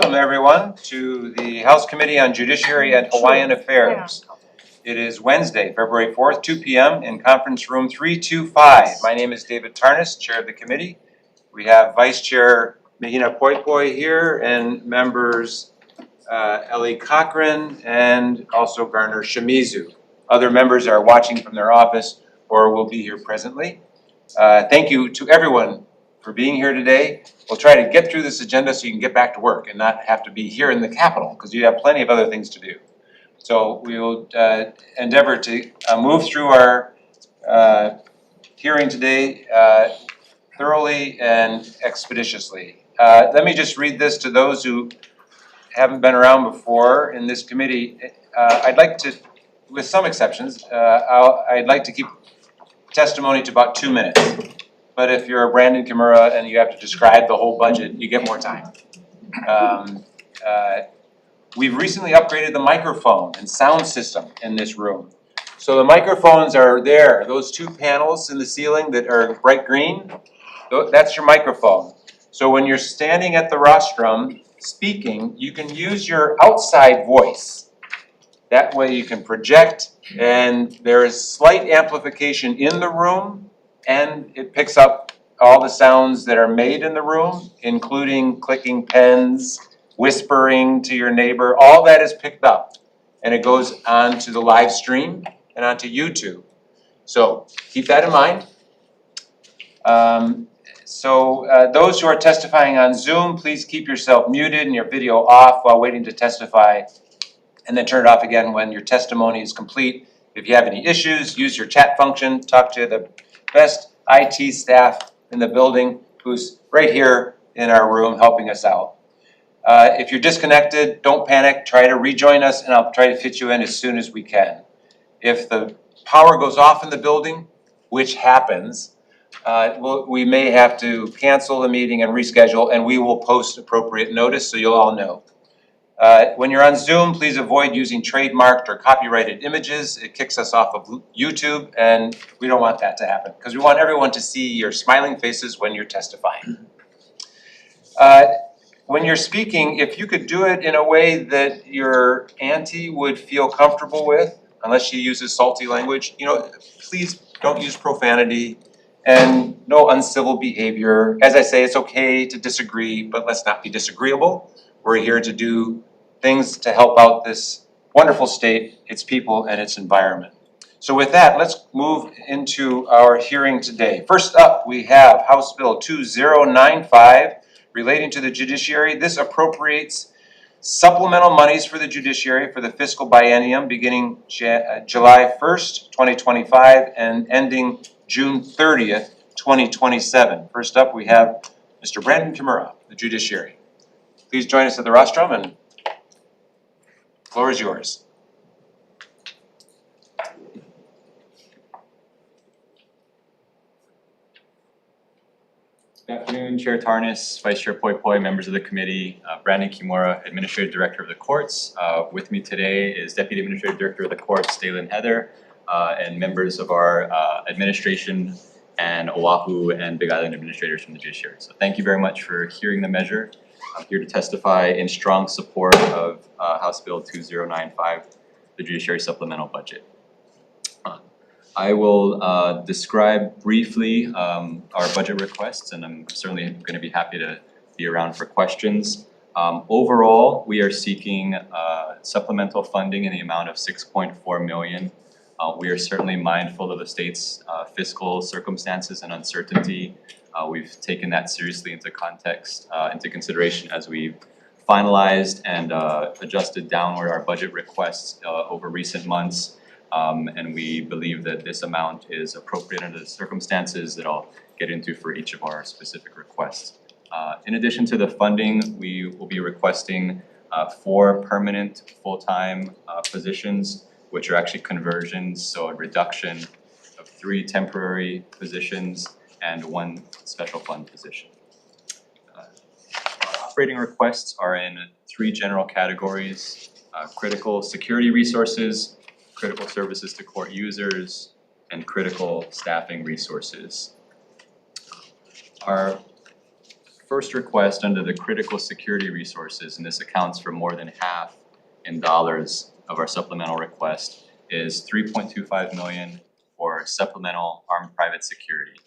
Welcome everyone to the House Committee on Judiciary and Hawaiian Affairs. It is Wednesday, February 4th, 2 p.m. in conference room 325. My name is David Tarnas, chair of the committee. We have Vice Chair Mahina Poipoi here and members Ellie Cochran and also Garner Shimizu. Other members are watching from their office or will be here presently. Thank you to everyone for being here today. We'll try to get through this agenda so you can get back to work and not have to be here in the Capitol because you have plenty of other things to do. So we will endeavor to move through our hearing today thoroughly and expeditiously. Let me just read this to those who haven't been around before in this committee. I'd like to, with some exceptions, I'd like to keep testimony to about 2 minutes. But if you're a Brandon Kimura and you have to describe the whole budget, you get more time. We've recently upgraded the microphone and sound system in this room. So the microphones are there, those two panels in the ceiling that are bright green, that's your microphone. So when you're standing at the rostrum speaking, you can use your outside voice. That way you can project, and there is slight amplification in the room, and it picks up all the sounds that are made in the room, including clicking pens, whispering to your neighbor. All that is picked up, and it goes onto the live stream and onto YouTube. So keep that in mind. Those who are testifying on Zoom, please keep yourself muted and your video off while waiting to testify, and then turn it off again when your testimony is complete. If you have any issues, use your chat function, talk to the best IT staff in the building who's right here in our room helping us out. If you're disconnected, don't panic, try to rejoin us and I'll try to fit you in as soon as we can. If the power goes off in the building, which happens, we may have to cancel the meeting and reschedule, and we will post appropriate notice so you'll all know. When you're on Zoom, please avoid using trademarked or copyrighted images. It kicks us off of YouTube, and we don't want that to happen because we want everyone to see your smiling faces when you're testifying. When you're speaking, if you could do it in a way that your auntie would feel comfortable with, unless she uses salty language, please don't use profanity and no uncivil behavior. As I say, it's okay to disagree, but let's not be disagreeable. We're here to do things to help out this wonderful state, its people, and its environment. So with that, let's move into our hearing today. First up, we have House Bill 2095 relating to the judiciary. This appropriates supplemental monies for the judiciary for the fiscal biennium beginning July 1st, 2025 and ending June 30th, 2027. First up, we have Mr. Brandon Kimura, the judiciary. Please join us at the rostrum, and the floor is yours. Good afternoon, Chair Tarnas, Vice Chair Poipoi, members of the committee, Brandon Kimura, Administrative Director of the Courts. With me today is Deputy Administrative Director of the Courts, Dalen Heather, and members of our administration and Oahu and Big Island administrators from the judiciary. So thank you very much for hearing the measure. I'm here to testify in strong support of House Bill 2095, the Judiciary Supplemental Budget. I will describe briefly our budget requests, and I'm certainly going to be happy to be around for questions. Overall, we are seeking supplemental funding in the amount of $6.4 million. We are certainly mindful of the state's fiscal circumstances and uncertainty. We've taken that seriously into consideration as we've finalized and adjusted downward our budget requests over recent months. And we believe that this amount is appropriate under the circumstances that I'll get into for each of our specific requests. In addition to the funding, we will be requesting 4 permanent full-time positions, which are actually conversions, so a reduction of 3 temporary positions and 1 special fund position. Our operating requests are in 3 general categories: critical security resources, critical services to court users, and critical staffing resources. Our first request under the critical security resources, and this accounts for more than half in dollars of our supplemental request, is 3.25 million for supplemental armed private security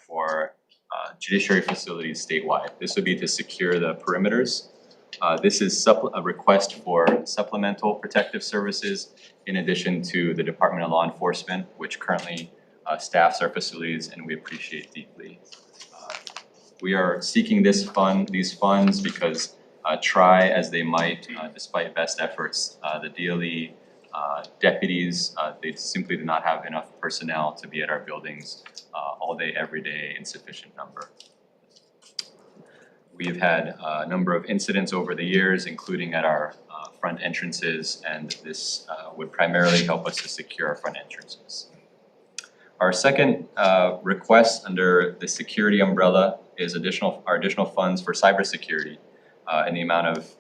for judiciary facilities statewide. This would be to secure the perimeters. This is a request for supplemental protective services in addition to the Department of Law Enforcement, which currently staffs our facilities, and we appreciate deeply. We are seeking these funds because try as they might, despite best efforts, the DLE deputies, they simply do not have enough personnel to be at our buildings all day, every day in sufficient number. We've had a number of incidents over the years, including at our front entrances, and this would primarily help us to secure our front entrances. Our second request under the security umbrella is our additional funds for cybersecurity in the amount of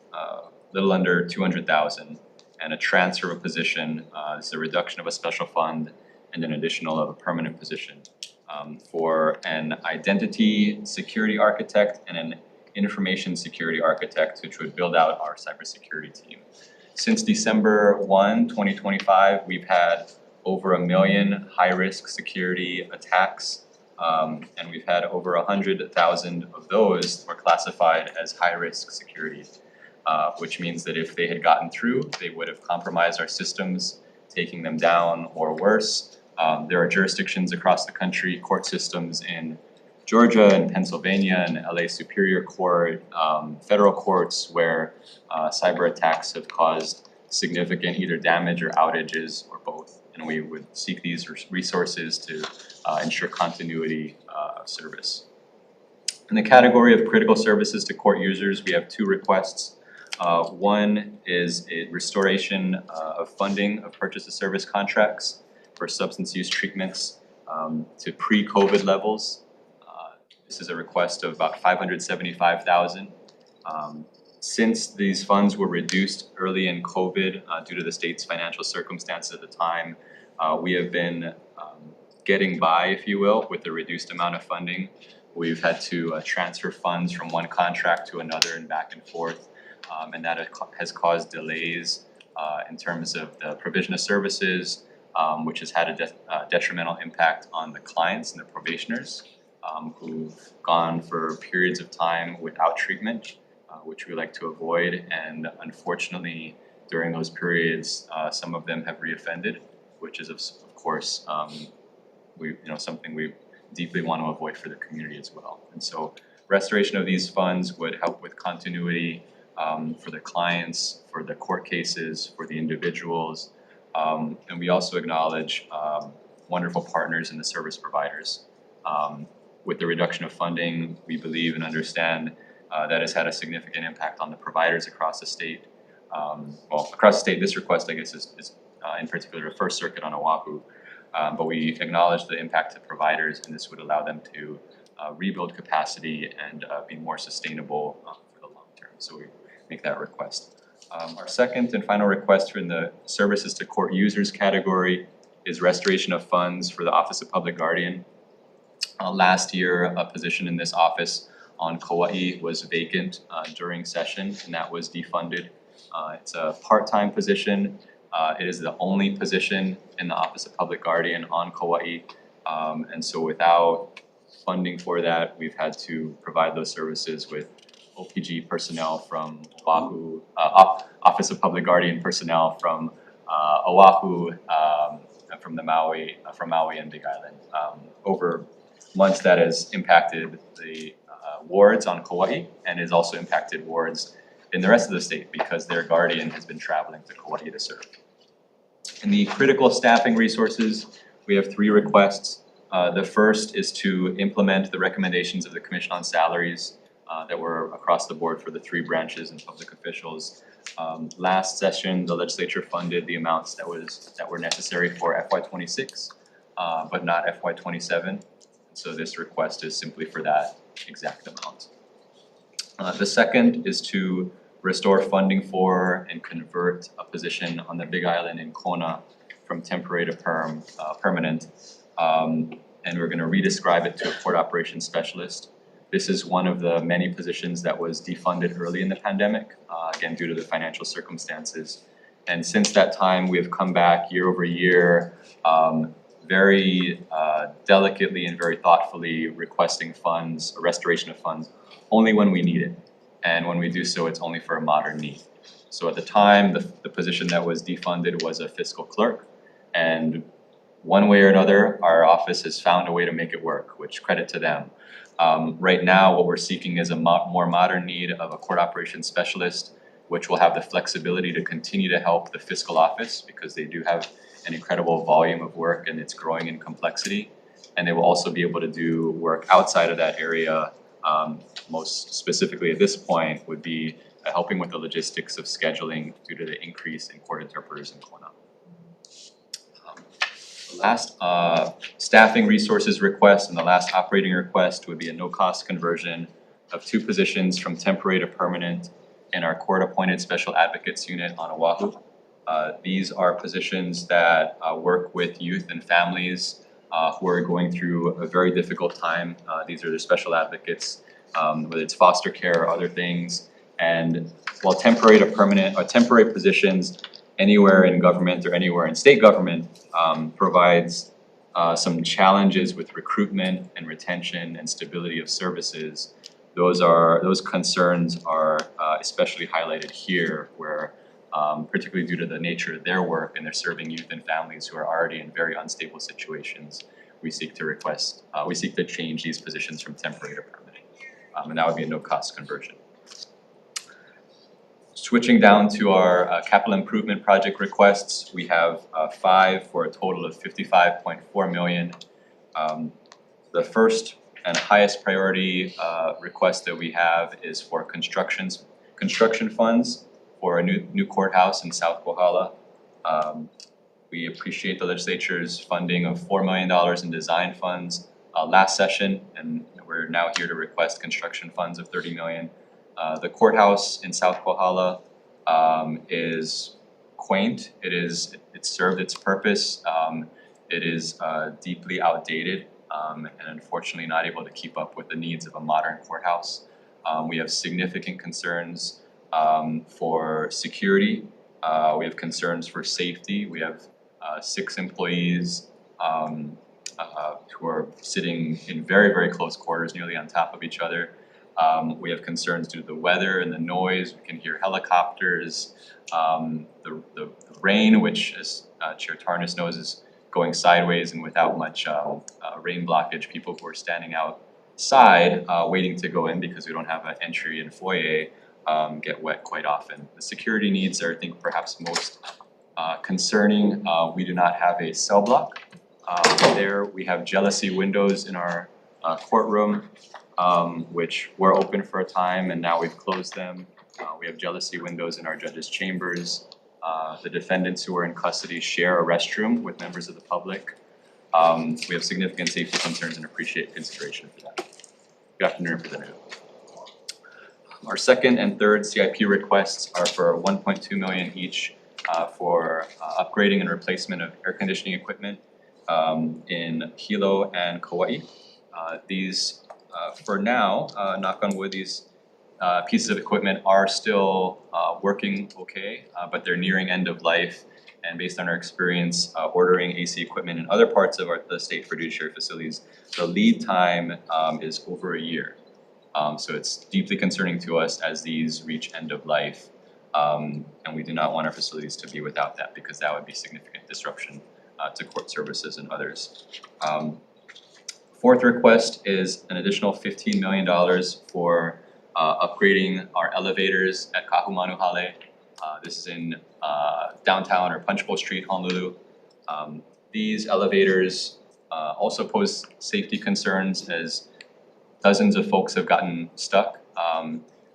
little under 200,000, and a transfer of a position, this is a reduction of a special fund and an additional of a permanent position for an identity security architect and an information security architect, which would build out our cybersecurity team. Since December 1, 2025, we've had over 1 million high-risk security attacks, and we've had over 100,000 of those were classified as high-risk security, which means that if they had gotten through, they would have compromised our systems, taking them down or worse. There are jurisdictions across the country, court systems in Georgia and Pennsylvania and LA Superior Court, federal courts where cyber attacks have caused significant either damage or outages or both. And we would seek these resources to ensure continuity of service. In the category of critical services to court users, we have two requests. One is a restoration of funding of purchase of service contracts for substance use treatments to pre-COVID levels. This is a request of about 575,000. Since these funds were reduced early in COVID due to the state's financial circumstances at the time, we have been getting by, if you will, with the reduced amount of funding. We've had to transfer funds from one contract to another and back and forth, and that has caused delays in terms of the provision of services, which has had a detrimental impact on the clients and the probationers who've gone for periods of time without treatment, which we like to avoid. And unfortunately, during those periods, some of them have reoffended, which is of course something we deeply want to avoid for the community as well. And so restoration of these funds would help with continuity for the clients, for the court cases, for the individuals, and we also acknowledge wonderful partners in the service providers. With the reduction of funding, we believe and understand that has had a significant impact on the providers across the state. Across the state, this request, I guess, is in particular a First Circuit on Oahu, but we acknowledge the impact to providers, and this would allow them to rebuild capacity and be more sustainable for the long term. So we make that request. Our second and final request in the services to court users category is restoration of funds for the Office of Public Guardian. Last year, a position in this office on Kauai was vacant during session, and that was defunded. It's a part-time position. It is the only position in the Office of Public Guardian on Kauai, and so without funding for that, we've had to provide those services with OPG personnel from Oahu, Office of Public Guardian personnel from Oahu, from Maui and Big Island. Over months, that has impacted the wards on Kauai, and has also impacted wards in the rest of the state because their guardian has been traveling to Kauai to serve. In the critical staffing resources, we have three requests. The first is to implement the recommendations of the Commission on Salaries that were across the board for the three branches and public officials. Last session, the legislature funded the amounts that were necessary for FY26, but not FY27. So this request is simply for that exact amount. The second is to restore funding for and convert a position on the Big Island in Kona from temporary to permanent. And we're going to redescribe it to a court operations specialist. This is one of the many positions that was defunded early in the pandemic, again, due to the financial circumstances. And since that time, we have come back year over year, very delicately and very thoughtfully requesting funds, a restoration of funds, only when we need it. And when we do so, it's only for a modern need. So at the time, the position that was defunded was a fiscal clerk. And one way or another, our office has found a way to make it work, which credit to them. Right now, what we're seeking is a more modern need of a court operations specialist, which will have the flexibility to continue to help the fiscal office because they do have an incredible volume of work and it's growing in complexity. And they will also be able to do work outside of that area. Most specifically at this point would be helping with the logistics of scheduling due to the increase in court interpreters in Kona. The last staffing resources request and the last operating request would be a no-cost conversion of 2 positions from temporary to permanent in our court-appointed special advocates unit on Oahu. These are positions that work with youth and families who are going through a very difficult time. These are the special advocates, whether it's foster care or other things. And while temporary to permanent or temporary positions anywhere in government or anywhere in state government provides some challenges with recruitment and retention and stability of services. Those concerns are especially highlighted here, where particularly due to the nature of their work and they're serving youth and families who are already in very unstable situations, we seek to change these positions from temporary to permanent, and that would be a no-cost conversion. Switching down to our capital improvement project requests, we have 5 for a total of $55.4 million. The first and highest priority request that we have is for construction funds for a new courthouse in South Kohala. We appreciate the legislature's funding of $4 million in design funds last session, and we're now here to request construction funds of $30 million. The courthouse in South Kohala is quaint. It served its purpose. It is deeply outdated and unfortunately not able to keep up with the needs of a modern courthouse. We have significant concerns for security. We have concerns for safety. We have 6 employees who are sitting in very, very close quarters, nearly on top of each other. We have concerns due to the weather and the noise. We can hear helicopters. The rain, which as Chair Tarnas knows is going sideways and without much rain blockage. People who are standing outside waiting to go in because we don't have an entry and foyer get wet quite often. The security needs are, I think, perhaps most concerning. We do not have a cell block. There we have jealousy windows in our courtroom, which were open for a time and now we've closed them. We have jealousy windows in our judges' chambers. The defendants who are in custody share a restroom with members of the public. We have significant safety concerns and appreciate consideration for that. Good afternoon, Representative. Our second and third CIP requests are for $1.2 million each for upgrading and replacement of air conditioning equipment in Hilo and Kauai. These, for now, knock on wood, these pieces of equipment are still working okay, but they're nearing end of life. And based on our experience ordering AC equipment in other parts of the state fiduciary facilities, the lead time is over a year. So it's deeply concerning to us as these reach end of life. And we do not want our facilities to be without that because that would be significant disruption to court services and others. Fourth request is an additional $15 million for upgrading our elevators at Kahumanuhale. This is in downtown or Punch Bowl Street, Honolulu. These elevators also pose safety concerns as dozens of folks have gotten stuck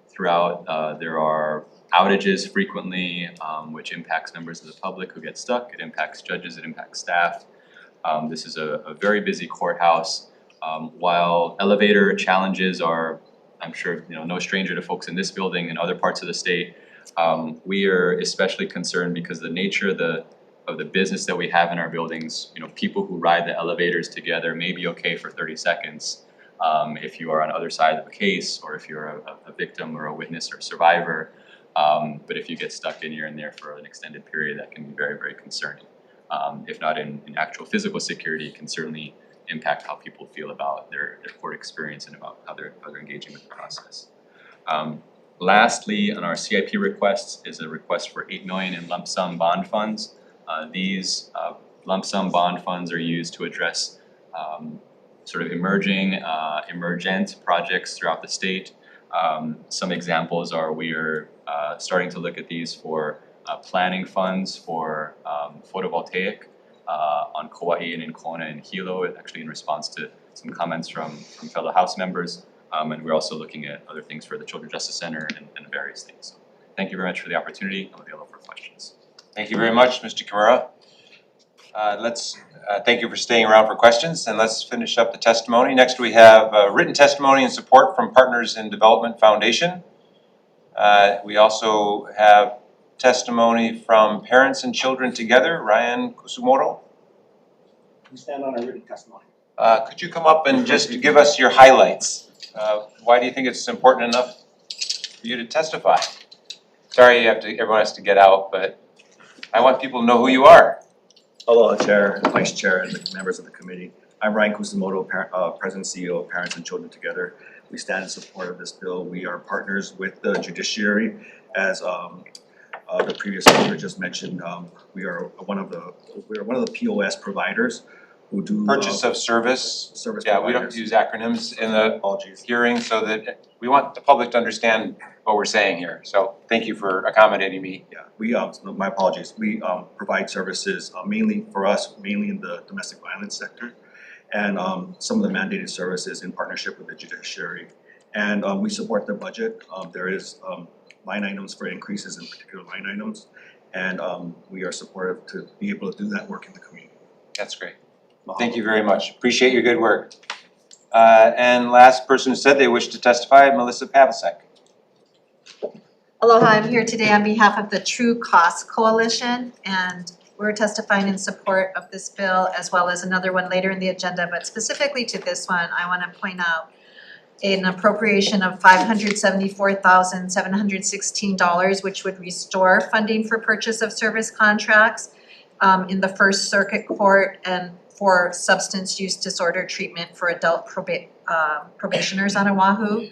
throughout. There are outages frequently, which impacts members of the public who get stuck. It impacts judges, it impacts staff. This is a very busy courthouse. While elevator challenges are, I'm sure, no stranger to folks in this building and other parts of the state, we are especially concerned because the nature of the business that we have in our buildings, people who ride the elevators together may be okay for 30 seconds, if you are on the other side of a case, or if you're a victim or a witness or survivor. But if you get stuck in here and there for an extended period, that can be very, very concerning. If not in actual physical security, it can certainly impact how people feel about their court experience and about how they're engaging with the process. Lastly, on our CIP requests is a request for 8 million in lump sum bond funds. These lump sum bond funds are used to address sort of emergent projects throughout the state. Some examples are we are starting to look at these for planning funds for photovoltaic on Kauai and in Kona and Hilo, actually in response to some comments from fellow House members. And we're also looking at other things for the Children's Justice Center and various things. So thank you very much for the opportunity. I'm available for questions. Thank you very much, Mr. Kimura. Thank you for staying around for questions, and let's finish up the testimony. Next, we have written testimony and support from Partners in Development Foundation. We also have testimony from Parents and Children Together, Ryan Kusumoto. We stand on our written testimony. Could you come up and just give us your highlights? Why do you think it's important enough for you to testify? Sorry, everyone has to get out, but I want people to know who you are. Hello, Chair, Vice Chair, and the members of the committee. I'm Ryan Kusumoto, President and CEO of Parents and Children Together. We stand in support of this bill. We are partners with the judiciary. As the previous speaker just mentioned, we are one of the POS providers who do Purchase of service. Service Yeah, providers. we don't use acronyms in the Apologies. hearing so that we want the public to understand what we're saying here. So thank you for accommodating me. Yeah, we my apologies. We provide services mainly in the domestic violence sector, and some of the mandated services in partnership with the judiciary. And we support their budget. There is line items for increases in particular line items, and we are supportive to be able to do that work in the community. That's great. Thank you very much. Appreciate your good work. And last person who said they wish to testify, Melissa Pavlicek. Aloha, I'm here today on behalf of the True Cost Coalition, and we're testifying in support of this bill as well as another one later in the agenda, but specifically to this one, I want to point out an appropriation of $574,716, which would restore funding for purchase of service contracts in the First Circuit Court and for substance use disorder treatment for adult probationers on Oahu.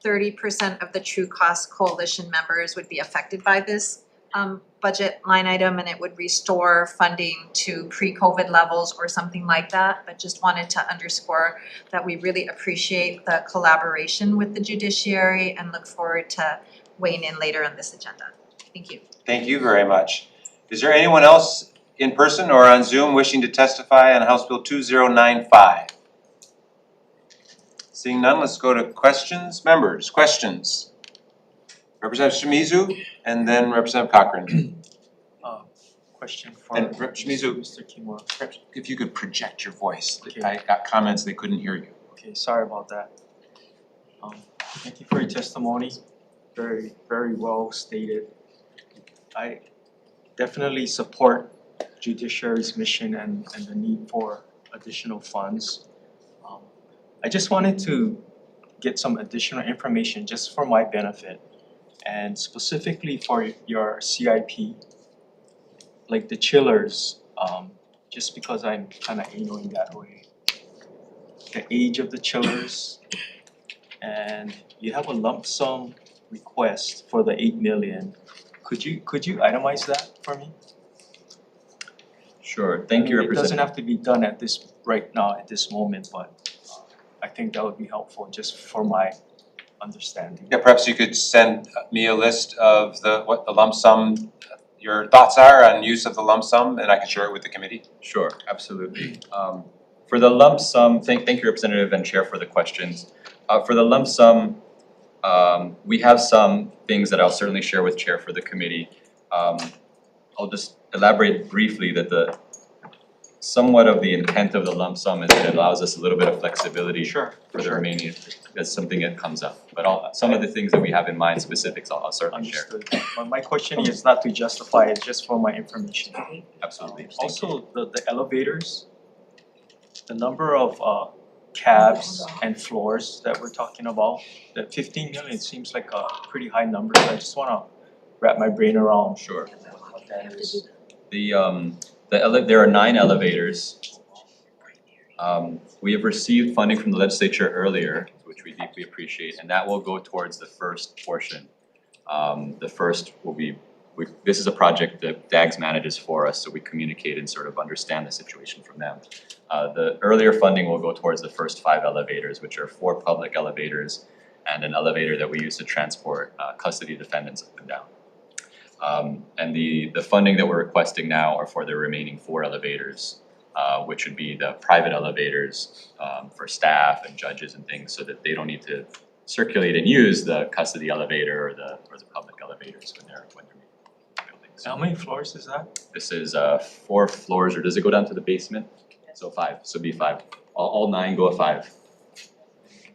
30% of the True Cost Coalition members would be affected by this budget line item, and it would restore funding to pre-COVID levels or something like that. But just wanted to underscore that we really appreciate the collaboration with the judiciary and look forward to weighing in later on this agenda. Thank you. Thank you very much. Is there anyone else in person or on Zoom wishing to testify on House Bill 2095? Seeing none, let's go to questions. Members, questions? Representative Shimizu and then Representative Cochran. Question for And Rep. Shimizu, Mr. Kimura. perhaps if you could project your voice. Okay. I got comments they couldn't hear you. Okay, sorry about that. Thank you for your testimony. Very, very well stated. I definitely support judiciary's mission and the need for additional funds. I just wanted to get some additional information just for my benefit and specifically for your CIP, like the chillers, just because I'm kind of annoying that way. The age of the chillers, and you have a lump sum request for the 8 million. Could you itemize that for me? Sure, thank you, I mean, it doesn't Representative. have to be done at this moment, but I think that would be helpful just for my understanding. Yeah, perhaps you could send me a list of what the lump sum, your thoughts are on use of the lump sum, and I can share it with the committee. Sure, absolutely. For the lump sum, thank you, Representative and Chair, for the questions. For the lump sum, we have some things that I'll certainly share with Chair for the committee. I'll just elaborate briefly that somewhat of the intent of the lump sum is that it allows us a little bit of flexibility for the remaining, as something that comes up. But some of the things that we have in mind, specifics, I'll certainly share. Understood. But my question is not to justify it, just for my information. Absolutely. Also, the elevators, the number of cabs and floors that we're talking about. That 15 million seems like a pretty high number, so I just wanna wrap my brain around Sure. what that is. There are 9 elevators. We have received funding from the legislature earlier, which we deeply appreciate, and that will go towards the first portion. The first will be, this is a project that DAGS manages for us, so we communicate and sort of understand the situation from them. The earlier funding will go towards the first 5 elevators, which are 4 public elevators and an elevator that we use to transport custody defendants up and down. And the funding that we're requesting now are for the remaining 4 elevators, which would be the private elevators for staff and judges and things, so that they don't need to circulate and use the custody elevator or the public elevators when they're buildings. How many floors is that? This is 4 floors, or does it go down to the basement? So 5, so it'd be 5. All 9 go at 5.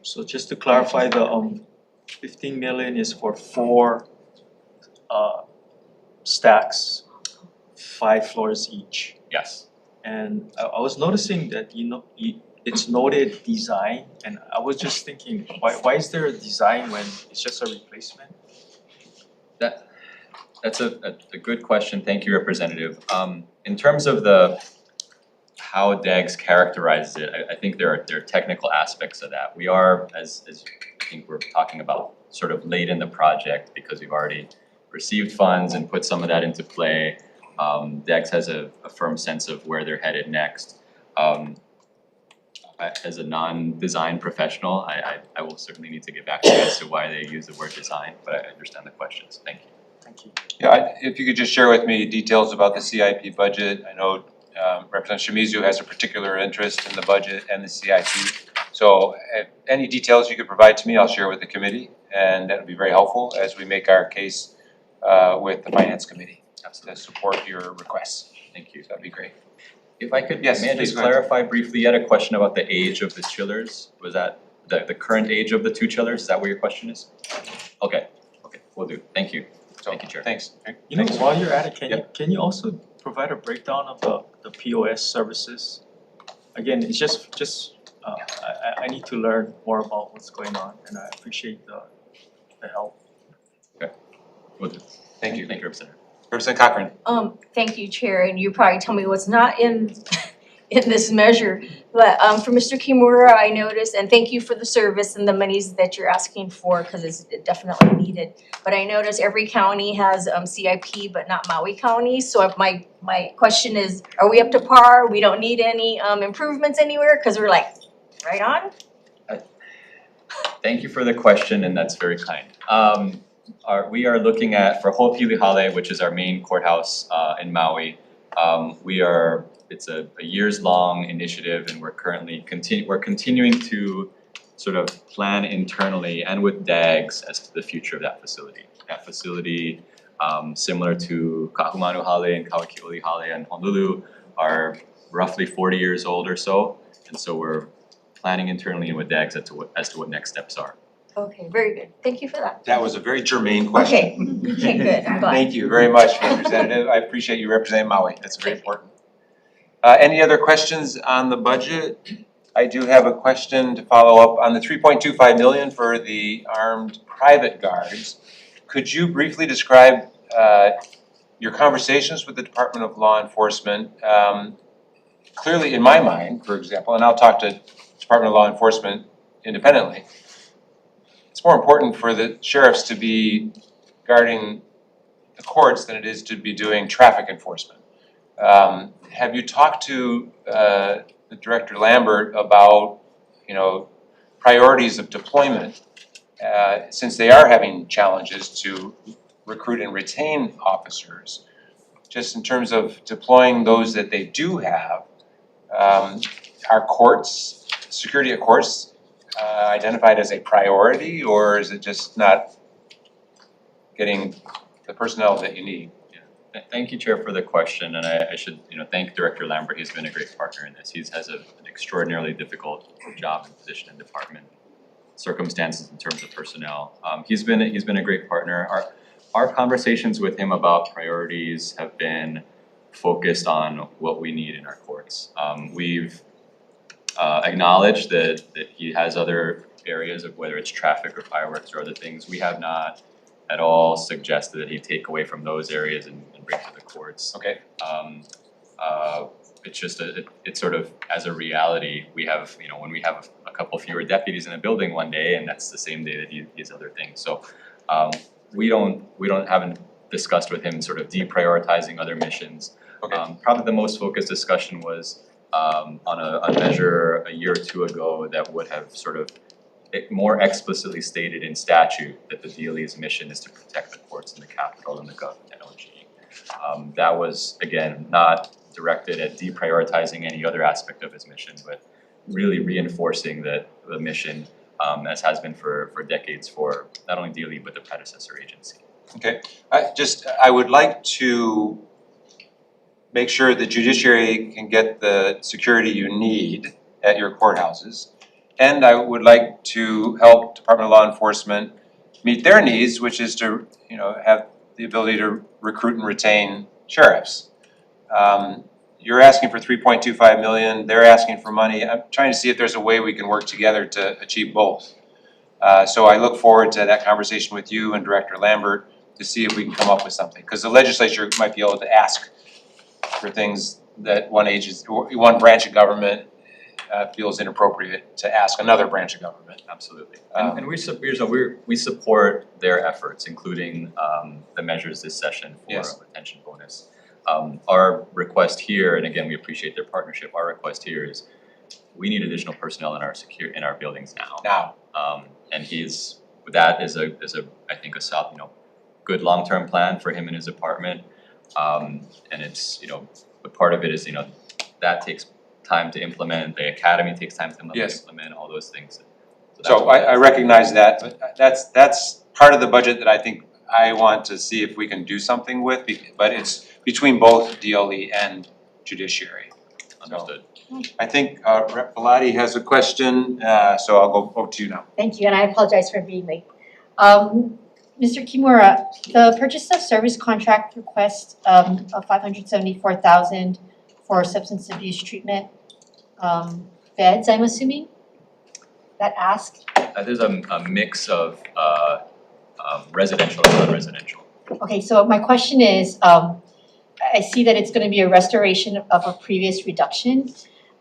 So just to clarify, the 15 million is for 4 stacks, 5 floors each. Yes. And I was noticing that it's noted design, and I was just thinking, why is there a design when it's just a replacement? That's a good question, thank you, Representative. In terms of how DAGS characterizes it, I think there are technical aspects of that. We are, as I think we're talking about, sort of late in the project because we've already received funds and put some of that into play. DAGS has a firm sense of where they're headed next. As a non-design professional, I will certainly need to get back to you as to why they use the word design, but I understand the questions, thank you. Thank you. Yeah, if you could just share with me details about the CIP budget. I know Representative Shimizu has a particular interest in the budget and the CIP. So any details you could provide to me, I'll share with the committee, and that would be very helpful as we make our case with the Finance Committee to support your requests. Thank you. That'd be great. If I could, Yes, may I please just go ahead. clarify briefly, you had a question about the age of the chillers? Was that the current age of the 2 chillers? Is that what your question is? Okay, will do. Thank you. So, Thank you, Chair. Thanks. You know, Thanks. while you're at it, can you also provide a breakdown of the POS services? Again, it's just I need to learn more about what's going on, and I appreciate the help. Will do. Thank you. Thank you, Representative. Representative Cochran. Thank you, Chair, and you probably tell me what's not in this measure. But for Mr. Kimura, I noticed, and thank you for the service and the monies that you're asking for, because it's definitely needed. But I noticed every county has CIP, but not Maui County. So if my question is, are we up to par? We don't need any improvements anywhere? Because we're like, right on? Thank you for the question, and that's very kind. We are looking at, for Ho'opili, which is our main courthouse in Maui, it's a years-long initiative, and we're currently continuing to sort of plan internally and with DAGS as to the future of that facility. That facility, similar to Kahumanu Hale and Kawaki'oli Hale and Honolulu, are roughly 40 years old or so, and so we're planning internally and with DAGS as to what next steps are. Okay, very good. Thank you for that. That was a very germane question. Okay, good, I'm glad. Thank you very much, Representative. I appreciate you representing Maui. That's very important. Any other questions on the budget? I do have a question to follow up on the 3.25 million for the armed private guards. Could you briefly describe your conversations with the Department of Law Enforcement? Clearly, in my mind, for example, and I'll talk to Department of Law Enforcement independently, it's more important for the sheriffs to be guarding the courts than it is to be doing traffic enforcement. Have you talked to the Director Lambert about, priorities of deployment, since they are having challenges to recruit and retain officers, just in terms of deploying those that they do have? Are courts, security at courts, identified as a priority, or is it just not getting the personnel that you need? Thank you, Chair, for the question, and I should, thank Director Lambert. He's been a great partner in this. He has an extraordinarily difficult job and position in department circumstances in terms of personnel. He's been a great partner. Our conversations with him about priorities have been focused on what we need in our courts. We've acknowledge that he has other areas of whether it's traffic or fireworks or other things. We have not at all suggested that he take away from those areas and bring to the courts. Okay, It's just it's sort of as a reality, we have, when we have a couple fewer deputies in a building one day, and that's the same day that he has other things. So haven't discussed with him sort of deprioritizing other missions. okay, Probably the most focused discussion was on a measure a year or two ago that would have sort of more explicitly stated in statute that the DLE's mission is to protect the courts and the Capitol and the government and OG. That was, again, not directed at deprioritizing any other aspect of his mission, but really reinforcing the mission as has been for decades for not only DLE but the predecessor agency. okay. I would like to make sure the judiciary can get the security you need at your courthouses. And I would like to help Department of Law Enforcement meet their needs, which is to, have the ability to recruit and retain sheriffs. You're asking for 3.25 million, they're asking for money. I'm trying to see if there's a way we can work together to achieve both. So I look forward to that conversation with you and Director Lambert to see if we can come up with something. Because the legislature might be able to ask for things that one branch of government feels inappropriate to ask another branch of government. Absolutely. And we support their efforts, including the measures this session for Yes. a retention bonus. Our request here, and again, we appreciate their partnership, our request here is we need additional personnel in our buildings now. And that is I think a solid, good long-term plan for him and his department. And it's, but part of it is, that takes time to implement, the academy takes time to Yes. implement, all those things. So I recognize that, but that's part of the budget that I think I want to see if we can do something with, but it's between both DLE and judiciary. Understood. I think Rep. Bellotti has a question, so I'll go over to you now. Thank you, and I apologize for being late. Mr. Kimura, the purchase of service contract request of $574,000 for substance abuse treatment, beds, I'm assuming? That ask? There's a mix of residential and non-residential. Okay, so my question is, I see that it's gonna be a restoration of a previous reduction.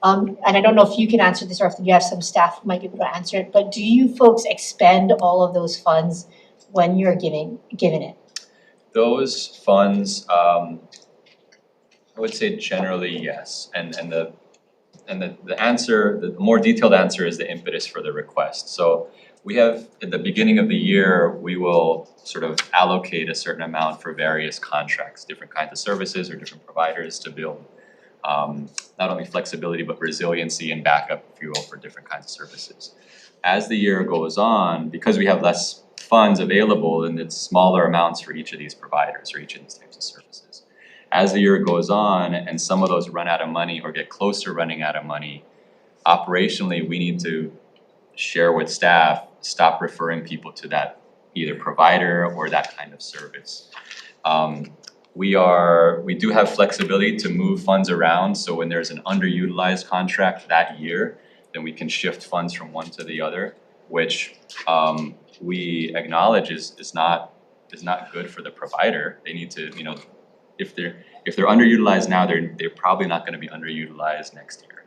And I don't know if you can answer this or if you have some staff who might be able to answer it, but do you folks expend all of those funds when you're given it? Those funds, I would say generally yes, and the answer, the more detailed answer is the impetus for the request. So we have, at the beginning of the year, we will sort of allocate a certain amount for various contracts, different kinds of services or different providers to build not only flexibility but resiliency and backup, if you will, for different kinds of services. As the year goes on, because we have less funds available, and it's smaller amounts for each of these providers or each of these types of services. As the year goes on and some of those run out of money or get close to running out of money, operationally, we need to share with staff, stop referring people to that either provider or that kind of service. We do have flexibility to move funds around, so when there's an underutilized contract that year, then we can shift funds from one to the other, which we acknowledge is not good for the provider. They need to, if they're underutilized now, they're probably not gonna be underutilized next year.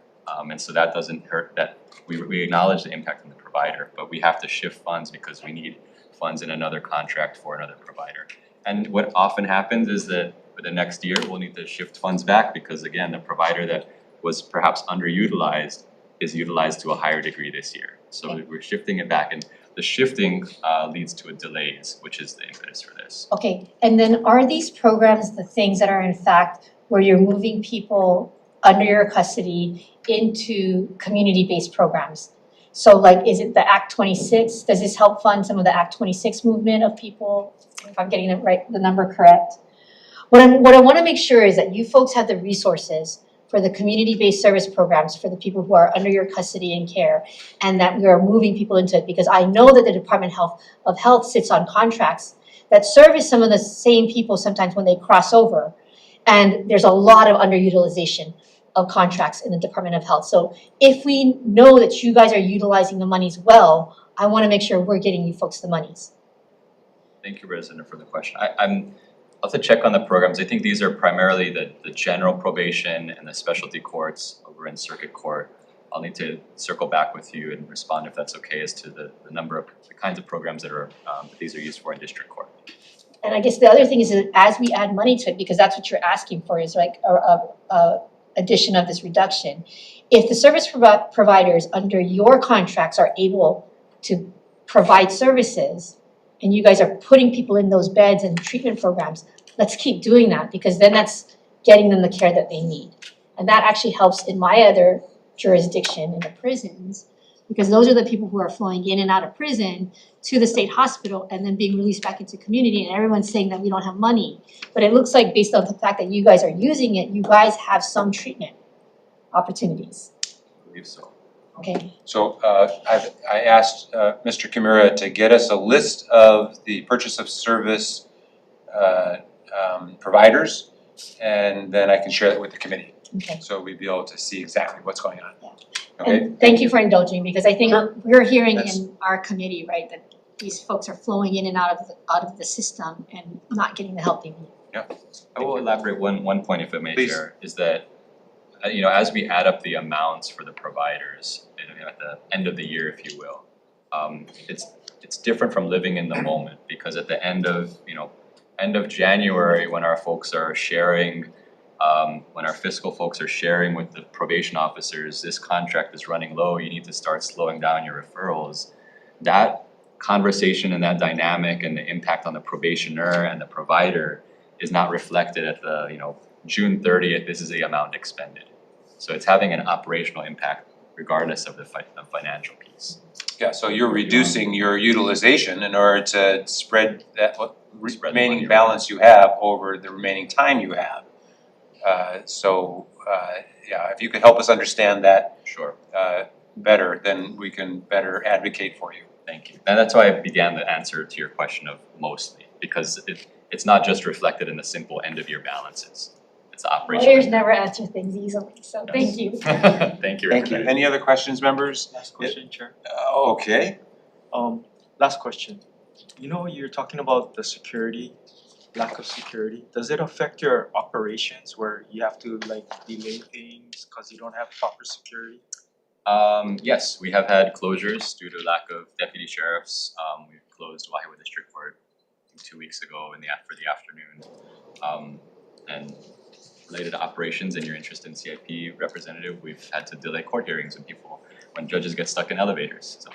And so that doesn't hurt, that we acknowledge the impact on the provider, but we have to shift funds because we need funds in another contract for another provider. And what often happens is that for the next year, we'll need to shift funds back because again, the provider that was perhaps underutilized is utilized to a higher degree this year. So we're shifting it back, and the shifting leads to a delays, which is the impetus for this. Okay, and then are these programs the things that are in fact where you're moving people under your custody into community-based programs? So like, is it the Act 26? Does this help fund some of the Act 26 movement of people? If I'm getting it right, the number correct? What I wanna make sure is that you folks have the resources for the community-based service programs for the people who are under your custody and care, and that we are moving people into it, because I know that the Department of Health sits on contracts that service some of the same people sometimes when they cross over, and there's a lot of underutilization. of contracts in the Department of Health. So if we know that you guys are utilizing the monies well, I wanna make sure we're getting you folks the monies. Thank you, Resident, for the question. I'll have to check on the programs. I think these are primarily the general probation and the specialty courts over in circuit court. I'll need to circle back with you and respond if that's okay as to the number of, the kinds of programs that these are used for in district court. And I guess the other thing is that as we add money to it, because that's what you're asking for, is like a addition of this reduction. If the service providers under your contracts are able to provide services, and you guys are putting people in those beds and treatment programs, let's keep doing that, because then that's getting them the care that they need. And that actually helps in my other jurisdiction in the prisons, because those are the people who are flowing in and out of prison to the state hospital and then being released back into community, and everyone's saying that we don't have money. But it looks like based on the fact that you guys are using it, you guys have some treatment opportunities, I believe so. okay? So I asked Mr. Kimura to get us a list of the purchase of service providers, and then I can share that with the committee. Okay. So we'd be able to see exactly what's going on. Okay? And thank you for indulging, because I think Sure. we're hearing That's- in our committee, right, that these folks are flowing in and out of the system and not getting the help they need. I will elaborate one point if I may, Please. Chair, is that as we add up the amounts for the providers, at the end of the year, if you will, it's different from living in the moment, because at the end of January, when our folks are sharing, when our fiscal folks are sharing with the probation officers, this contract is running low, you need to start slowing down your referrals. That conversation and that dynamic and the impact on the probationer and the provider is not reflected at the, June 30th, this is the amount expended. So it's having an operational impact regardless of the financial piece. Yeah, so you're reducing your utilization in order to spread that Spread the remaining money balance you have over the remaining time you have. If you could help us understand that Sure, better, then we can better advocate for you. thank you. And that's why I began the answer to your question of mostly, because it's not just reflected in the simple end of year balances. It's the operational. Lawyers never answer things easily, so thank you. Thank you. Thank you. Any other questions, members? Last question, Chair. Okay. Last question. You're talking about the security, lack of security. Does it affect your operations where you have to delay things because you don't have proper security? Yes, we have had closures due to lack of deputy sheriffs. We've closed Waihewa District Court 2 weeks ago for the afternoon. And related to operations and your interest in CIP representative, we've had to delay court hearings when judges get stuck in elevators, so.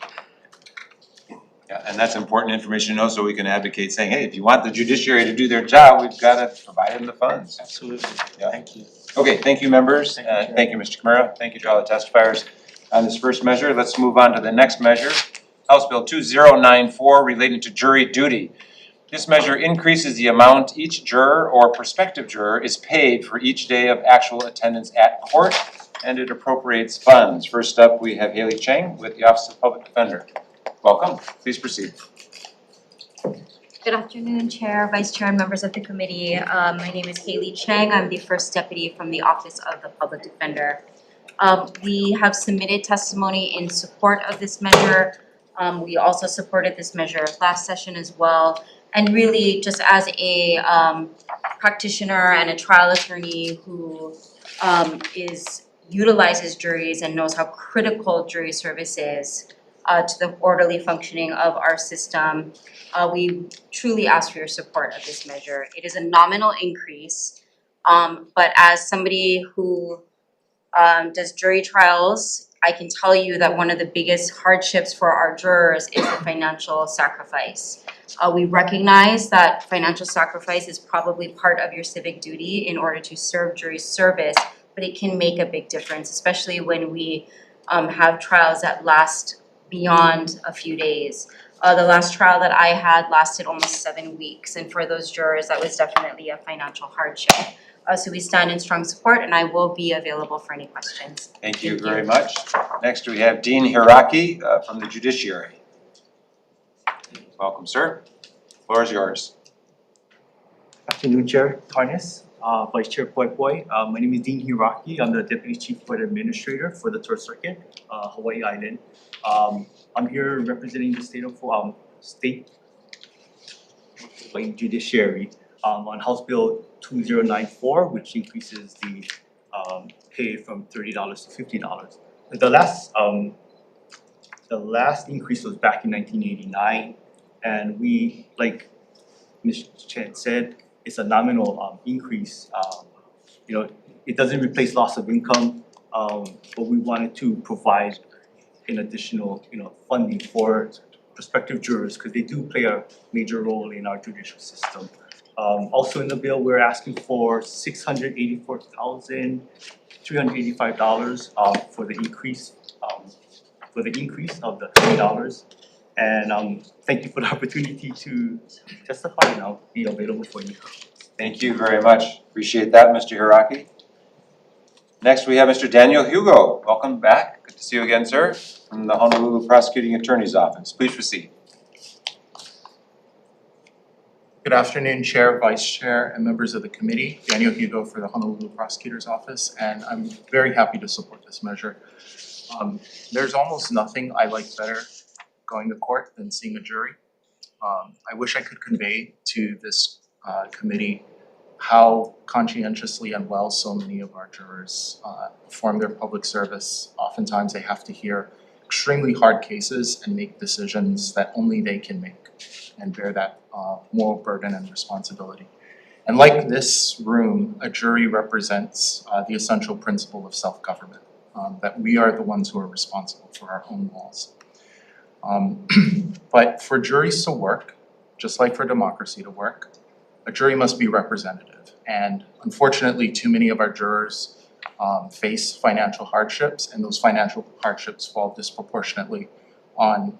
Yeah, and that's important information to know, so we can advocate saying, hey, if you want the judiciary to do their job, we've gotta provide them the funds. Absolutely. Yeah. Thank you. Okay, thank you, members. Thank you, Chair. Thank you, Mr. Kimura. Thank you to all the testifiers on this first measure. Let's move on to the next measure. House Bill 2094 relating to jury duty. This measure increases the amount each juror or prospective juror is paid for each day of actual attendance at court, and it appropriates funds. First up, we have Haley Cheng with the Office of Public Defender. Welcome, please proceed. Good afternoon, Chair, Vice Chair, and members of the committee. My name is Haley Cheng. I'm the first deputy from the Office of the Public Defender. We have submitted testimony in support of this measure. We also supported this measure last session as well. And really, just as a practitioner and a trial attorney who utilizes juries and knows how critical jury service is to the orderly functioning of our system, we truly ask for your support of this measure. It is a nominal increase, but as somebody who does jury trials, I can tell you that one of the biggest hardships for our jurors is the financial sacrifice. We recognize that financial sacrifice is probably part of your civic duty in order to serve jury service, but it can make a big difference, especially when we have trials that last beyond a few days. The last trial that I had lasted almost 7 weeks, and for those jurors, that was definitely a financial hardship. So we stand in strong support, and I will be available for any questions. Thank you very much. Next, we have Dean Hiraki from the Judiciary. Welcome, sir. Floor is yours. Afternoon, Chair Tarnis. Vice Chair Poi Poi. My name is Dean Hiraki. I'm the Deputy Chief Court Administrator for the Third Circuit, Hawaii Island. I'm here representing the state Hawaii Judiciary on House Bill 2094, which increases the pay from $30 to $50. The last increase was back in 1989, and we, like Ms. Chen said, it's a nominal increase. It doesn't replace loss of income, but we wanted to provide an additional, funding for prospective jurors because they do play a major role in our judicial system. Also in the bill, we're asking for $684,385 for the increase of the $20. And thank you for the opportunity to testify, and I'll be available for you. Thank you very much. Appreciate that, Mr. Hiraki. Next, we have Mr. Daniel Hugo. Welcome back. Good to see you again, sir, from the Honolulu Prosecuting Attorney's Office. Please proceed. Good afternoon, Chair, Vice Chair, and members of the committee. Daniel Hugo for the Honolulu Prosecutor's Office, and I'm very happy to support this measure. There's almost nothing I like better going to court than seeing a jury. I wish I could convey to this committee how conscientiously and well so many of our jurors perform their public service. Oftentimes they have to hear extremely hard cases and make decisions that only they can make and bear that moral burden and responsibility. And like this room, a jury represents the essential principle of self-government, that we are the ones who are responsible for our own laws. But for juries to work, just like for democracy to work, a jury must be representative. And unfortunately, too many of our jurors face financial hardships, and those financial hardships fall disproportionately on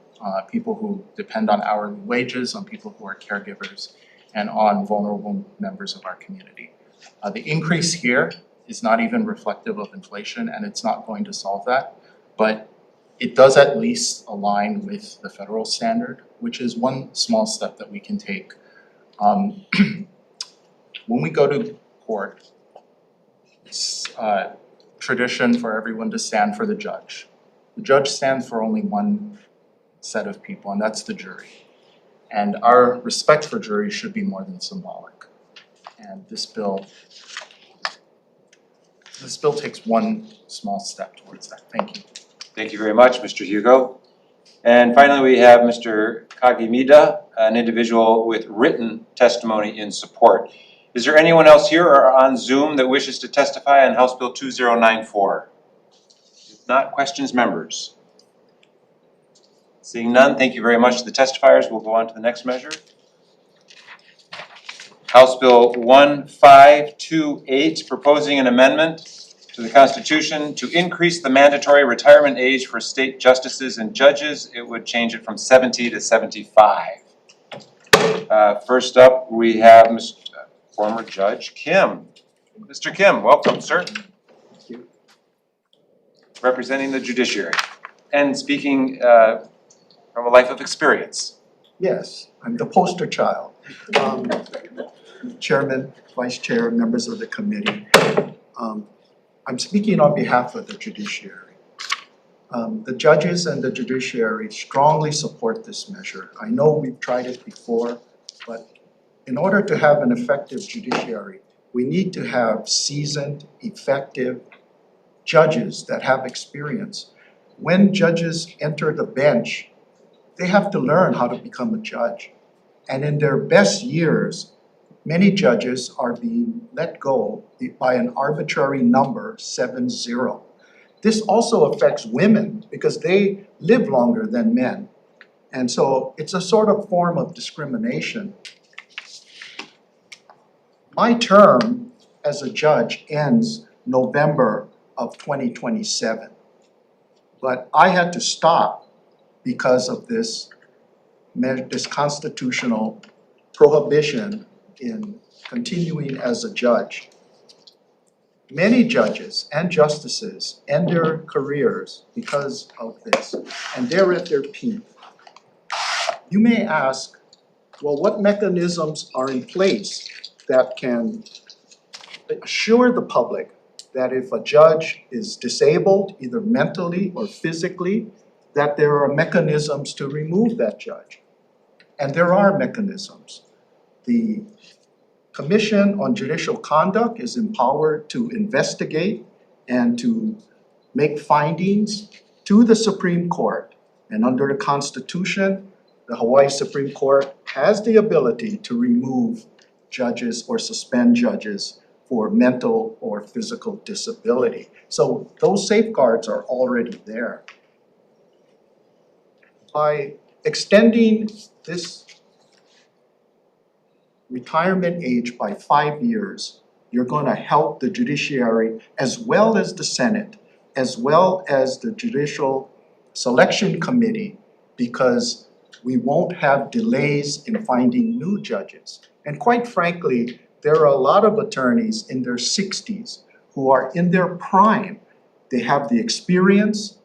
people who depend on hourly wages, on people who are caregivers, and on vulnerable members of our community. The increase here is not even reflective of inflation, and it's not going to solve that, but it does at least align with the federal standard, which is one small step that we can take. When we go to court, it's tradition for everyone to stand for the judge. The judge stands for only one set of people, and that's the jury. And our respect for juries should be more than symbolic. And this bill takes one small step towards that. Thank you. Thank you very much, Mr. Hugo. And finally, we have Mr. Kagimida, an individual with written testimony in support. Is there anyone else here or on Zoom that wishes to testify on House Bill 2094? If not, questions, members? Seeing none, thank you very much to the testifiers. We'll go on to the next measure. House Bill 1528, proposing an amendment to the Constitution to increase the mandatory retirement age for state justices and judges. It would change it from 70 to 75. First up, we have former Judge Kim. Mr. Kim, welcome, sir. Thank you. Representing the judiciary and speaking from a life of experience. Yes, I'm the poster child. Chairman, Vice Chair, members of the committee. I'm speaking on behalf of the judiciary. The judges and the judiciary strongly support this measure. I know we've tried it before, but in order to have an effective judiciary, we need to have seasoned, effective judges that have experience. When judges enter the bench, they have to learn how to become a judge. And in their best years, many judges are being let go by an arbitrary number, 7-0. This also affects women because they live longer than men. And so it's a sort of form of discrimination. My term as a judge ends November of 2027. But I had to stop because of this constitutional prohibition in continuing as a judge. Many judges and justices end their careers because of this, and they're at their peak. You may ask, well, what mechanisms are in place that can assure the public that if a judge is disabled, either mentally or physically, that there are mechanisms to remove that judge. And there are mechanisms. The Commission on Judicial Conduct is empowered to investigate and to make findings to the Supreme Court. And under the Constitution, the Hawaii Supreme Court has the ability to remove judges or suspend judges for mental or physical disability. So those safeguards are already there. By extending this retirement age by 5 years, you're gonna help the judiciary as well as the Senate, as well as the Judicial Selection Committee, because we won't have delays in finding new judges. And quite frankly, there are a lot of attorneys in their 60s who are in their prime. They have the experience,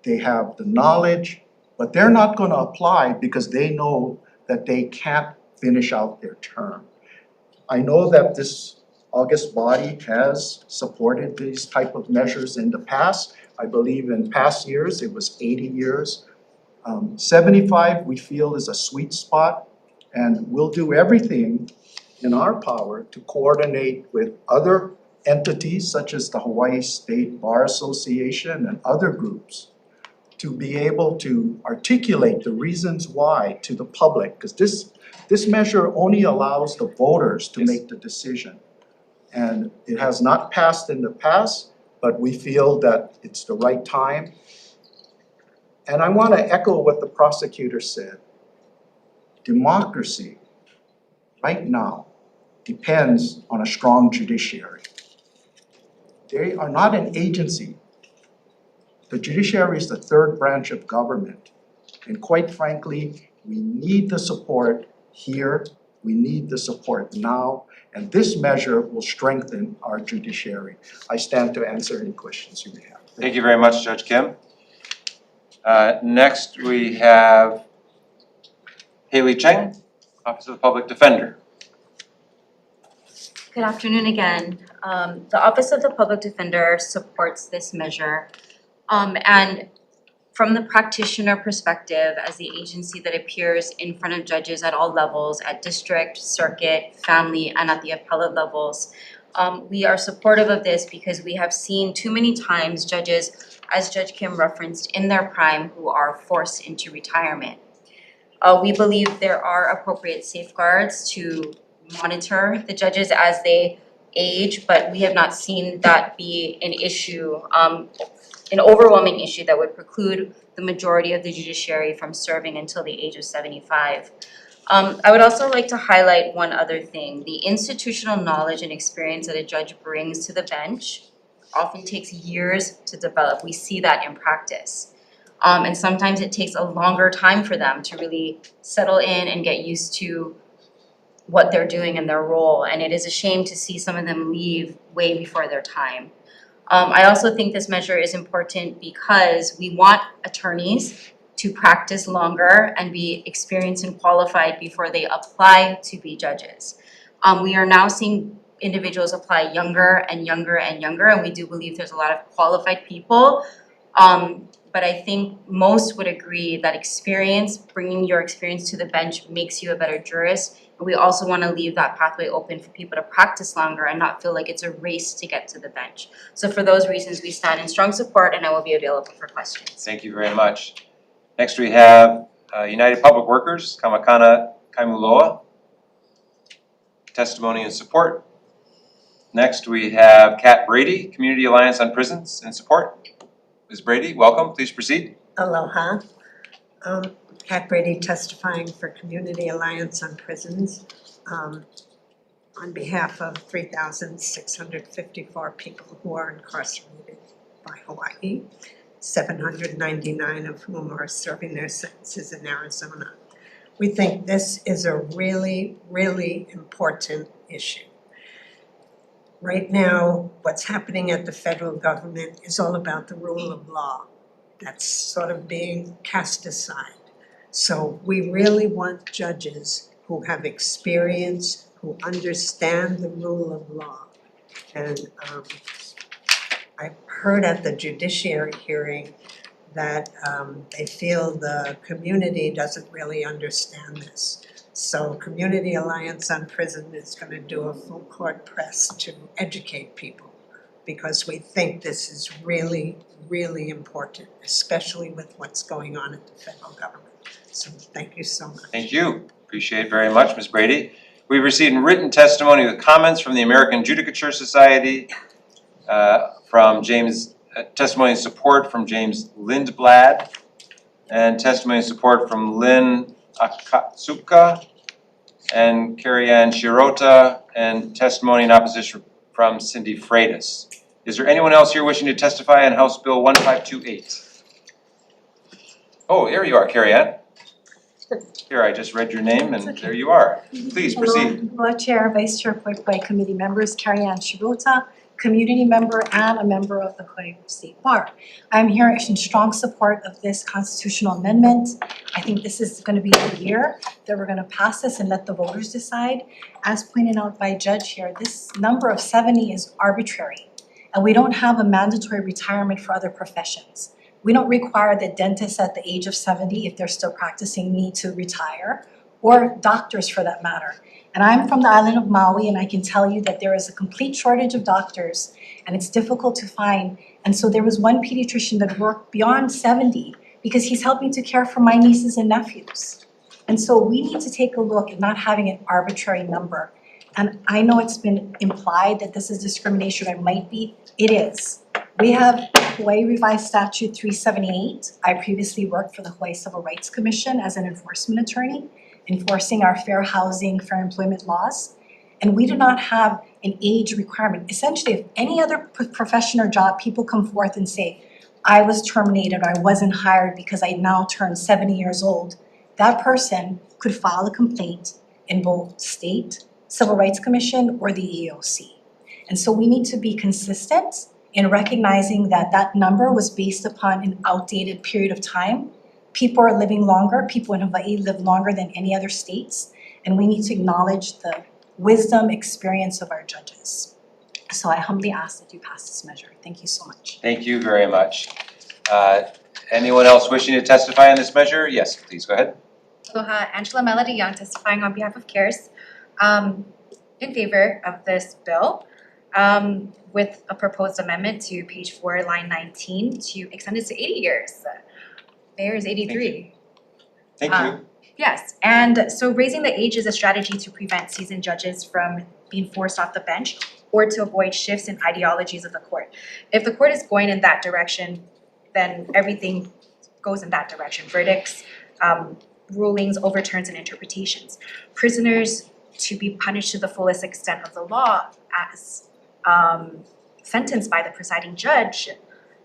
they have the knowledge, but they're not gonna apply because they know that they can't finish out their term. I know that this august body has supported these type of measures in the past. I believe in past years, it was 80 years. 75 we feel is a sweet spot, and we'll do everything in our power to coordinate with other entities such as the Hawaii State Bar Association and other groups to be able to articulate the reasons why to the public, because this measure only allows the voters to make the decision. And it has not passed in the past, but we feel that it's the right time. And I want to echo what the prosecutor said. Democracy right now depends on a strong judiciary. They are not an agency. The judiciary is the third branch of government. And quite frankly, we need the support here, we need the support now, and this measure will strengthen our judiciary. I stand to answer any questions you may have. Thank you very much, Judge Kim. Next, we have Haley Cheng, Office of the Public Defender. Good afternoon again. The Office of the Public Defender supports this measure. And from the practitioner perspective, as the agency that appears in front of judges at all levels, at district, circuit, family, and at the appellate levels, we are supportive of this because we have seen too many times judges, as Judge Kim referenced, in their prime who are forced into retirement. We believe there are appropriate safeguards to monitor the judges as they age, but we have not seen that be an issue, an overwhelming issue that would preclude the majority of the judiciary from serving until the age of 75. I would also like to highlight one other thing. The institutional knowledge and experience that a judge brings to the bench often takes years to develop. We see that in practice. And sometimes it takes a longer time for them to really settle in and get used to what they're doing in their role. And it is a shame to see some of them leave way before their time. I also think this measure is important because we want attorneys to practice longer and be experienced and qualified before they apply to be judges. We are now seeing individuals apply younger and younger and younger, and we do believe there's a lot of qualified people. But I think most would agree that experience, bringing your experience to the bench makes you a better jurist. And we also want to leave that pathway open for people to practice longer and not feel like it's a race to get to the bench. So for those reasons, we stand in strong support, and I will be available for questions. Thank you very much. Next, we have United Public Workers, Kamakana Kaimuloa. Testimony and support. Next, we have Kat Brady, Community Alliance on Prisons and support. Ms. Brady, welcome. Please proceed. Aloha. Kat Brady testifying for Community Alliance on Prisons on behalf of 3,654 people who are incarcerated by Hawaii, 799 of whom are serving their sentences in Arizona. We think this is a really, really important issue. Right now, what's happening at the federal government is all about the rule of law. That's sort of being cast aside. So we really want judges who have experience, who understand the rule of law. And I heard at the judiciary hearing that they feel the community doesn't really understand this. So Community Alliance on Prison is gonna do a full court press to educate people, because we think this is really, really important, especially with what's going on at the federal government. So thank you so much. Thank you. Appreciate it very much, Ms. Brady. We've received written testimony with comments from the American Judicature Society, from James, testimony and support from James Lindblad, and testimony and support from Lynn Akatsuka and Carrie Ann Shirota, and testimony in opposition from Cindy Freitas. Is there anyone else here wishing to testify on House Bill 1528? Oh, there you are, Carrie Ann. Here, I just read your name and there you are. Please proceed. Hello, Chair, Vice Chair Poipoi, committee members, Carrie Ann Shirota, community member and a member of the Hawaii State Bar. I'm here in strong support of this constitutional amendment. I think this is gonna be the year that we're gonna pass this and let the voters decide. As pointed out by Judge here, this number of 70 is arbitrary, and we don't have a mandatory retirement for other professions. We don't require that dentists at the age of 70, if they're still practicing, need to retire, or doctors for that matter. And I'm from the island of Maui, and I can tell you that there is a complete shortage of doctors, and it's difficult to find. And so there was one pediatrician that worked beyond 70 because he's helping to care for my nieces and nephews. And so we need to take a look at not having an arbitrary number. And I know it's been implied that this is discrimination, or it might be, it is. We have Hawaii Revised Statute 378. I previously worked for the Hawaii Civil Rights Commission as an enforcement attorney, enforcing our fair housing, fair employment laws. And we do not have an age requirement. Essentially, if any other profession or job, people come forth and say, I was terminated, or I wasn't hired because I now turned 70 years old, that person could file a complaint in both state, Civil Rights Commission, or the EEOC. And so we need to be consistent in recognizing that that number was based upon an outdated period of time. People are living longer, people in Hawaii live longer than any other states, and we need to acknowledge the wisdom, experience of our judges. So I humbly ask that you pass this measure. Thank you so much. Thank you very much. Anyone else wishing to testify on this measure? Yes, please, go ahead. Aloha, Angela Melody Young, testifying on behalf of CARES, in favor of this bill, with a proposed amendment to page 4, line 19, to extend it to 80 years. Mayor is 83. Thank you. Yes, and so raising the age is a strategy to prevent seasoned judges from being forced off the bench or to avoid shifts in ideologies of the court. If the court is going in that direction, then everything goes in that direction. Verdicts, rulings, overturns, and interpretations. Prisoners to be punished to the fullest extent of the law as sentenced by the presiding judge,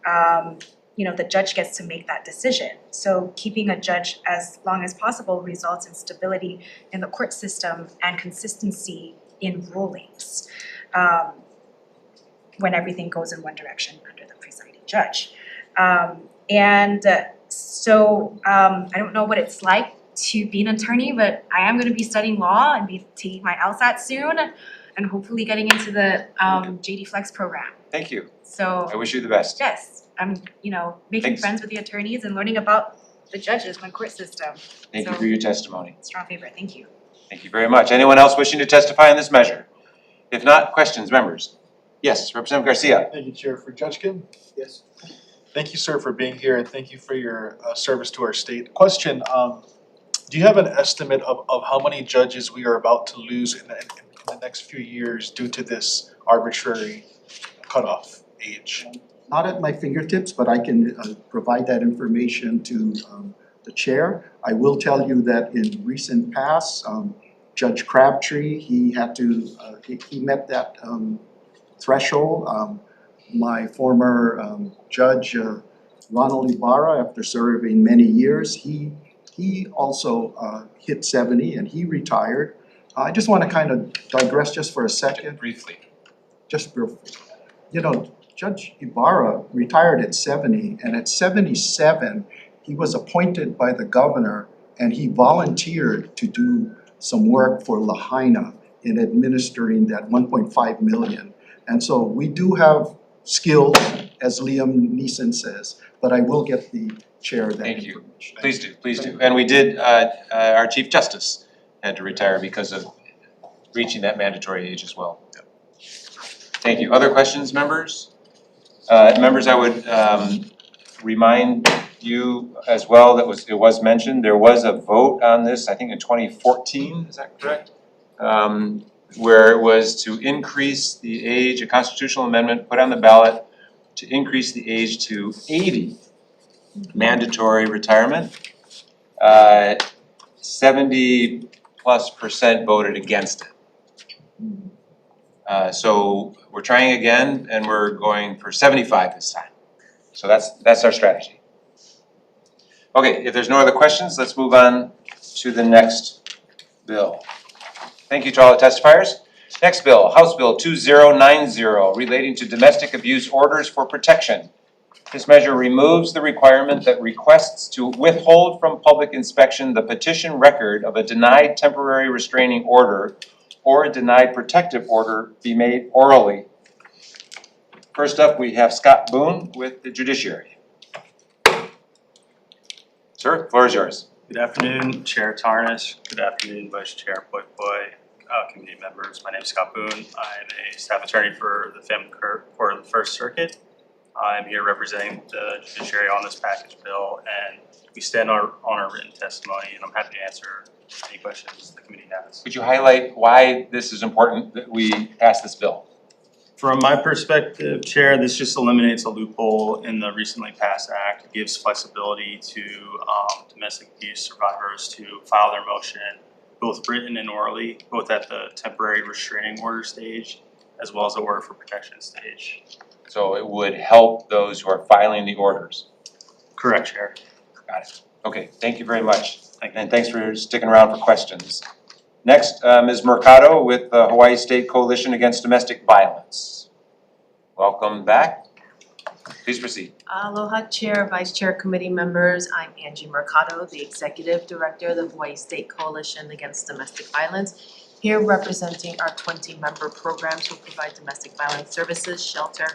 the judge gets to make that decision. So keeping a judge as long as possible results in stability in the court system and consistency in rulings when everything goes in one direction under the presiding judge. So I don't know what it's like to be an attorney, but I am going to be studying law and be taking my LSAT soon and hopefully getting into the JD Flex program. Thank you. So I wish you the best. yes, I'm making Thanks. friends with the attorneys and learning about the judges, my court system. Thank you So- for your testimony. Strong favorite, thank you. Thank you very much. Anyone else wishing to testify on this measure? If not, questions, members? Yes, Representative Garcia. Thank you, Chair. For Judge Kim? Yes. Thank you, sir, for being here, and thank you for your service to our state. Question, do you have an estimate of how many judges we are about to lose in the next few years due to this arbitrary cutoff age? Not at my fingertips, but I can provide that information to the chair. I will tell you that in recent past, Judge Crabtree, he had to, he met that threshold. My former judge, Ronald Ibarra, after serving many years, he also hit 70 and he retired. I just want to kind of digress just for a second. Briefly. Just briefly. Judge Ibarra retired at 70, and at 77, he was appointed by the governor and he volunteered to do some work for Lahaina in administering that 1.5 million And so we do have skills, as Liam Neeson says, but I will get the chair that Thank you. information. Please do, please do. And we did, our Chief Justice had to retire because of reaching that mandatory age as well. Thank you. Other questions, members? Members, I would remind you as well that it was mentioned, there was a vote on this, I think in 2014, is that correct? Where it was to increase the age, a constitutional amendment put on the ballot to increase the age to 80, mandatory retirement. 70+% voted against it. So we're trying again and we're going for 75 this time. So that's our strategy. Okay, if there's no other questions, let's move on to the next bill. Thank you to all the testifiers. Next bill, House Bill 2090, relating to domestic abuse orders for protection. This measure removes the requirement that requests to withhold from public inspection the petition record of a denied temporary restraining order or a denied protective order be made orally. First up, we have Scott Boone with the Judiciary. Sir, the floor is yours. Good afternoon, Chair Tarnas. Good afternoon, Vice Chair Poi Poi, committee members. My name is Scott Boone. I'm a staff attorney for the Family Court of the First Circuit. I'm here representing the Judiciary on this package bill, and we stand on our written testimony, and I'm happy to answer any questions the committee has. Could you highlight why this is important that we pass this bill? From my perspective, Chair, this just eliminates a loophole in the recently passed act. It gives flexibility to domestic abuse survivors to file their motion, both written and orally, both at the temporary restraining order stage as well as the order for protection stage. So it would help those who are filing the orders. Correct, Chair. Got it. Okay, thank you very much. Thank you. And thanks for sticking around for questions. Next, Ms. Mercado with the Hawaii State Coalition Against Domestic Violence. Welcome back. Please proceed. Aloha Chair, Vice Chair, Committee members. I'm Angie Mercado, the Executive Director of the Hawaii State Coalition Against Domestic Violence, here representing our 20-member programs who provide domestic violence services, shelter,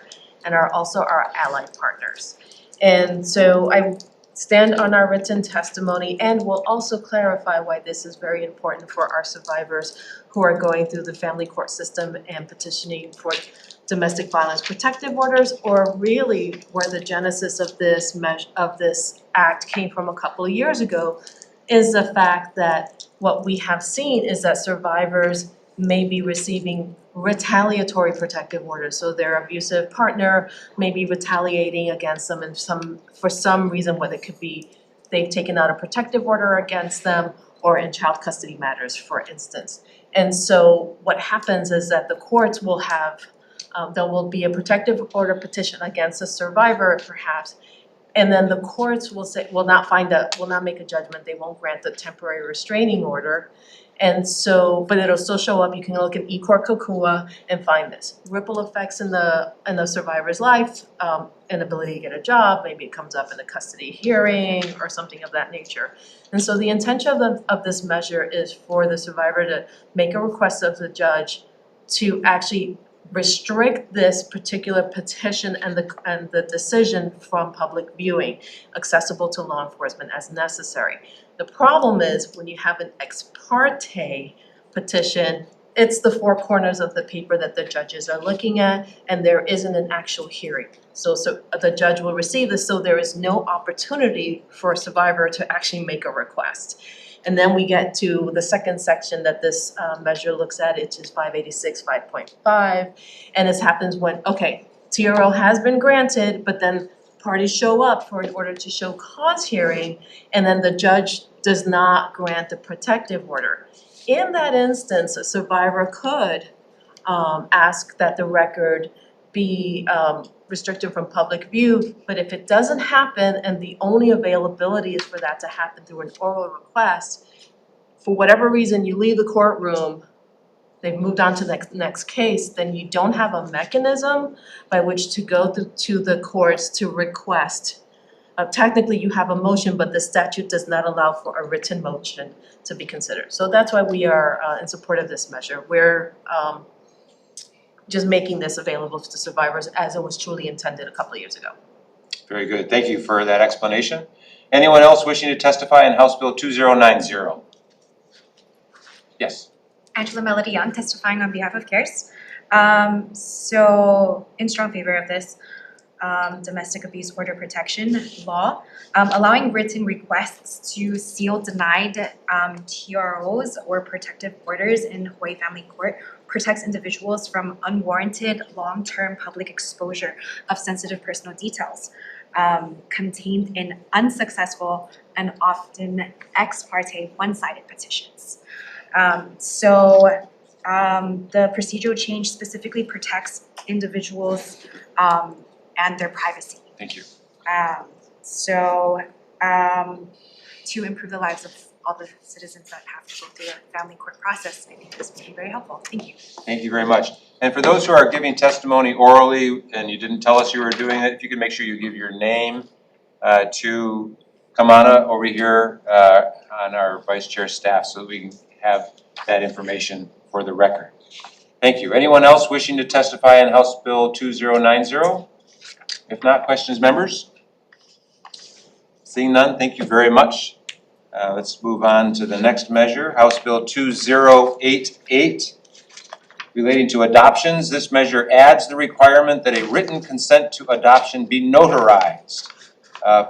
and are also our allied partners. And so I stand on our written testimony and will also clarify why this is very important for our survivors who are going through the family court system and petitioning for domestic violence protective orders, or really where the genesis of this act came from a couple of years ago, is the fact that what we have seen is that survivors may be receiving retaliatory protective orders. So their abusive partner may be retaliating against them for some reason, whether it could be they've taken out a protective order against them or in child custody matters, for instance. And so what happens is that the courts will have, there will be a protective order petition against a survivor perhaps, and then the courts will not make a judgment, they won't grant the temporary restraining order. And so, but it'll still show up, you can look at eCourt Kokua and find this. Ripple effects in the survivor's life, inability to get a job, maybe it comes up in a custody hearing or something of that nature. And so the intention of this measure is for the survivor to make a request of the judge to actually restrict this particular petition and the decision from public viewing, accessible to law enforcement as necessary. The problem is when you have an ex parte petition, it's the four corners of the paper that the judges are looking at, and there isn't an actual hearing. So the judge will receive this, so there is no opportunity for a survivor to actually make a request. And then we get to the second section that this measure looks at, which is 586 5.5, and this happens when, okay, TRO has been granted, but then parties show up for an order to show cause hearing, and then the judge does not grant the protective order. In that instance, a survivor could ask that the record be restricted from public view, but if it doesn't happen and the only availability is for that to happen through an oral request, for whatever reason you leave the courtroom, they've moved on to the next case, then you don't have a mechanism by which to go to the courts to request. Technically you have a motion, but the statute does not allow for a written motion to be considered. So that's why we are in support of this measure. just making this available to survivors as it was truly intended a couple of years ago. Very good. Thank you for that explanation. Anyone else wishing to testify on House Bill 2090? Yes. Angela Melody Young, testifying on behalf of CARES. So in strong favor of this domestic abuse order protection law, allowing written requests to seal denied TROs or protective orders in Hawaii Family Court protects individuals from unwarranted long-term public exposure of sensitive personal details contained in unsuccessful and often ex parte one-sided petitions. The procedural change specifically protects individuals and their privacy. Thank you. To improve the lives of all the citizens that have to go through the family court process, I think this would be very helpful. Thank you. Thank you very much. And for those who are giving testimony orally and you didn't tell us you were doing it, if you could make sure you give your name to Kamana over here on our vice chair staff so that we can have that information for the record. Thank you. Anyone else wishing to testify on House Bill 2090? If not, questions, members? Seeing none, thank you very much. Let's move on to the next measure, House Bill 2088. Relating to adoptions, this measure adds the requirement that a written consent to adoption be notarized.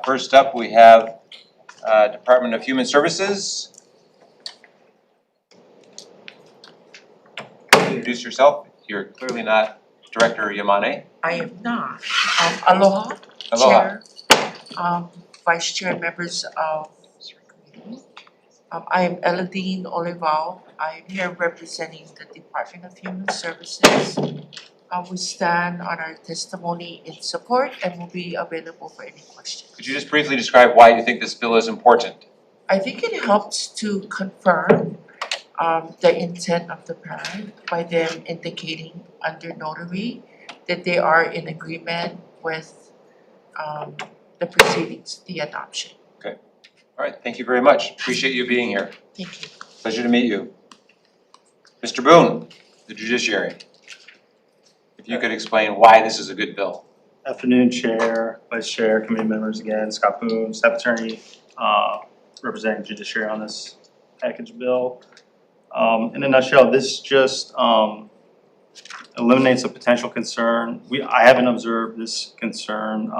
First up, we have Department of Human Services. Introduce yourself. You're clearly not Director Yamane. I am not. Aloha, Aloha. Chair, Vice Chair, members of the committee. I am Eladine Olival. I am here representing the Department of Human Services. We stand on our testimony in support and will be available for any questions. Could you just briefly describe why you think this bill is important? I think it helps to confirm the intent of the parent by them indicating under notary that they are in agreement with the proceedings, the adoption. Okay. All right, thank you very much. Appreciate you being here. Thank you. Pleasure to meet you. Mr. Boone, the Judiciary. If you could explain why this is a good bill. Afternoon, Chair, Vice Chair, committee members again, Scott Boone, Staff Attorney, representing Judiciary on this package bill. In a nutshell, this just eliminates a potential concern. I haven't observed this concern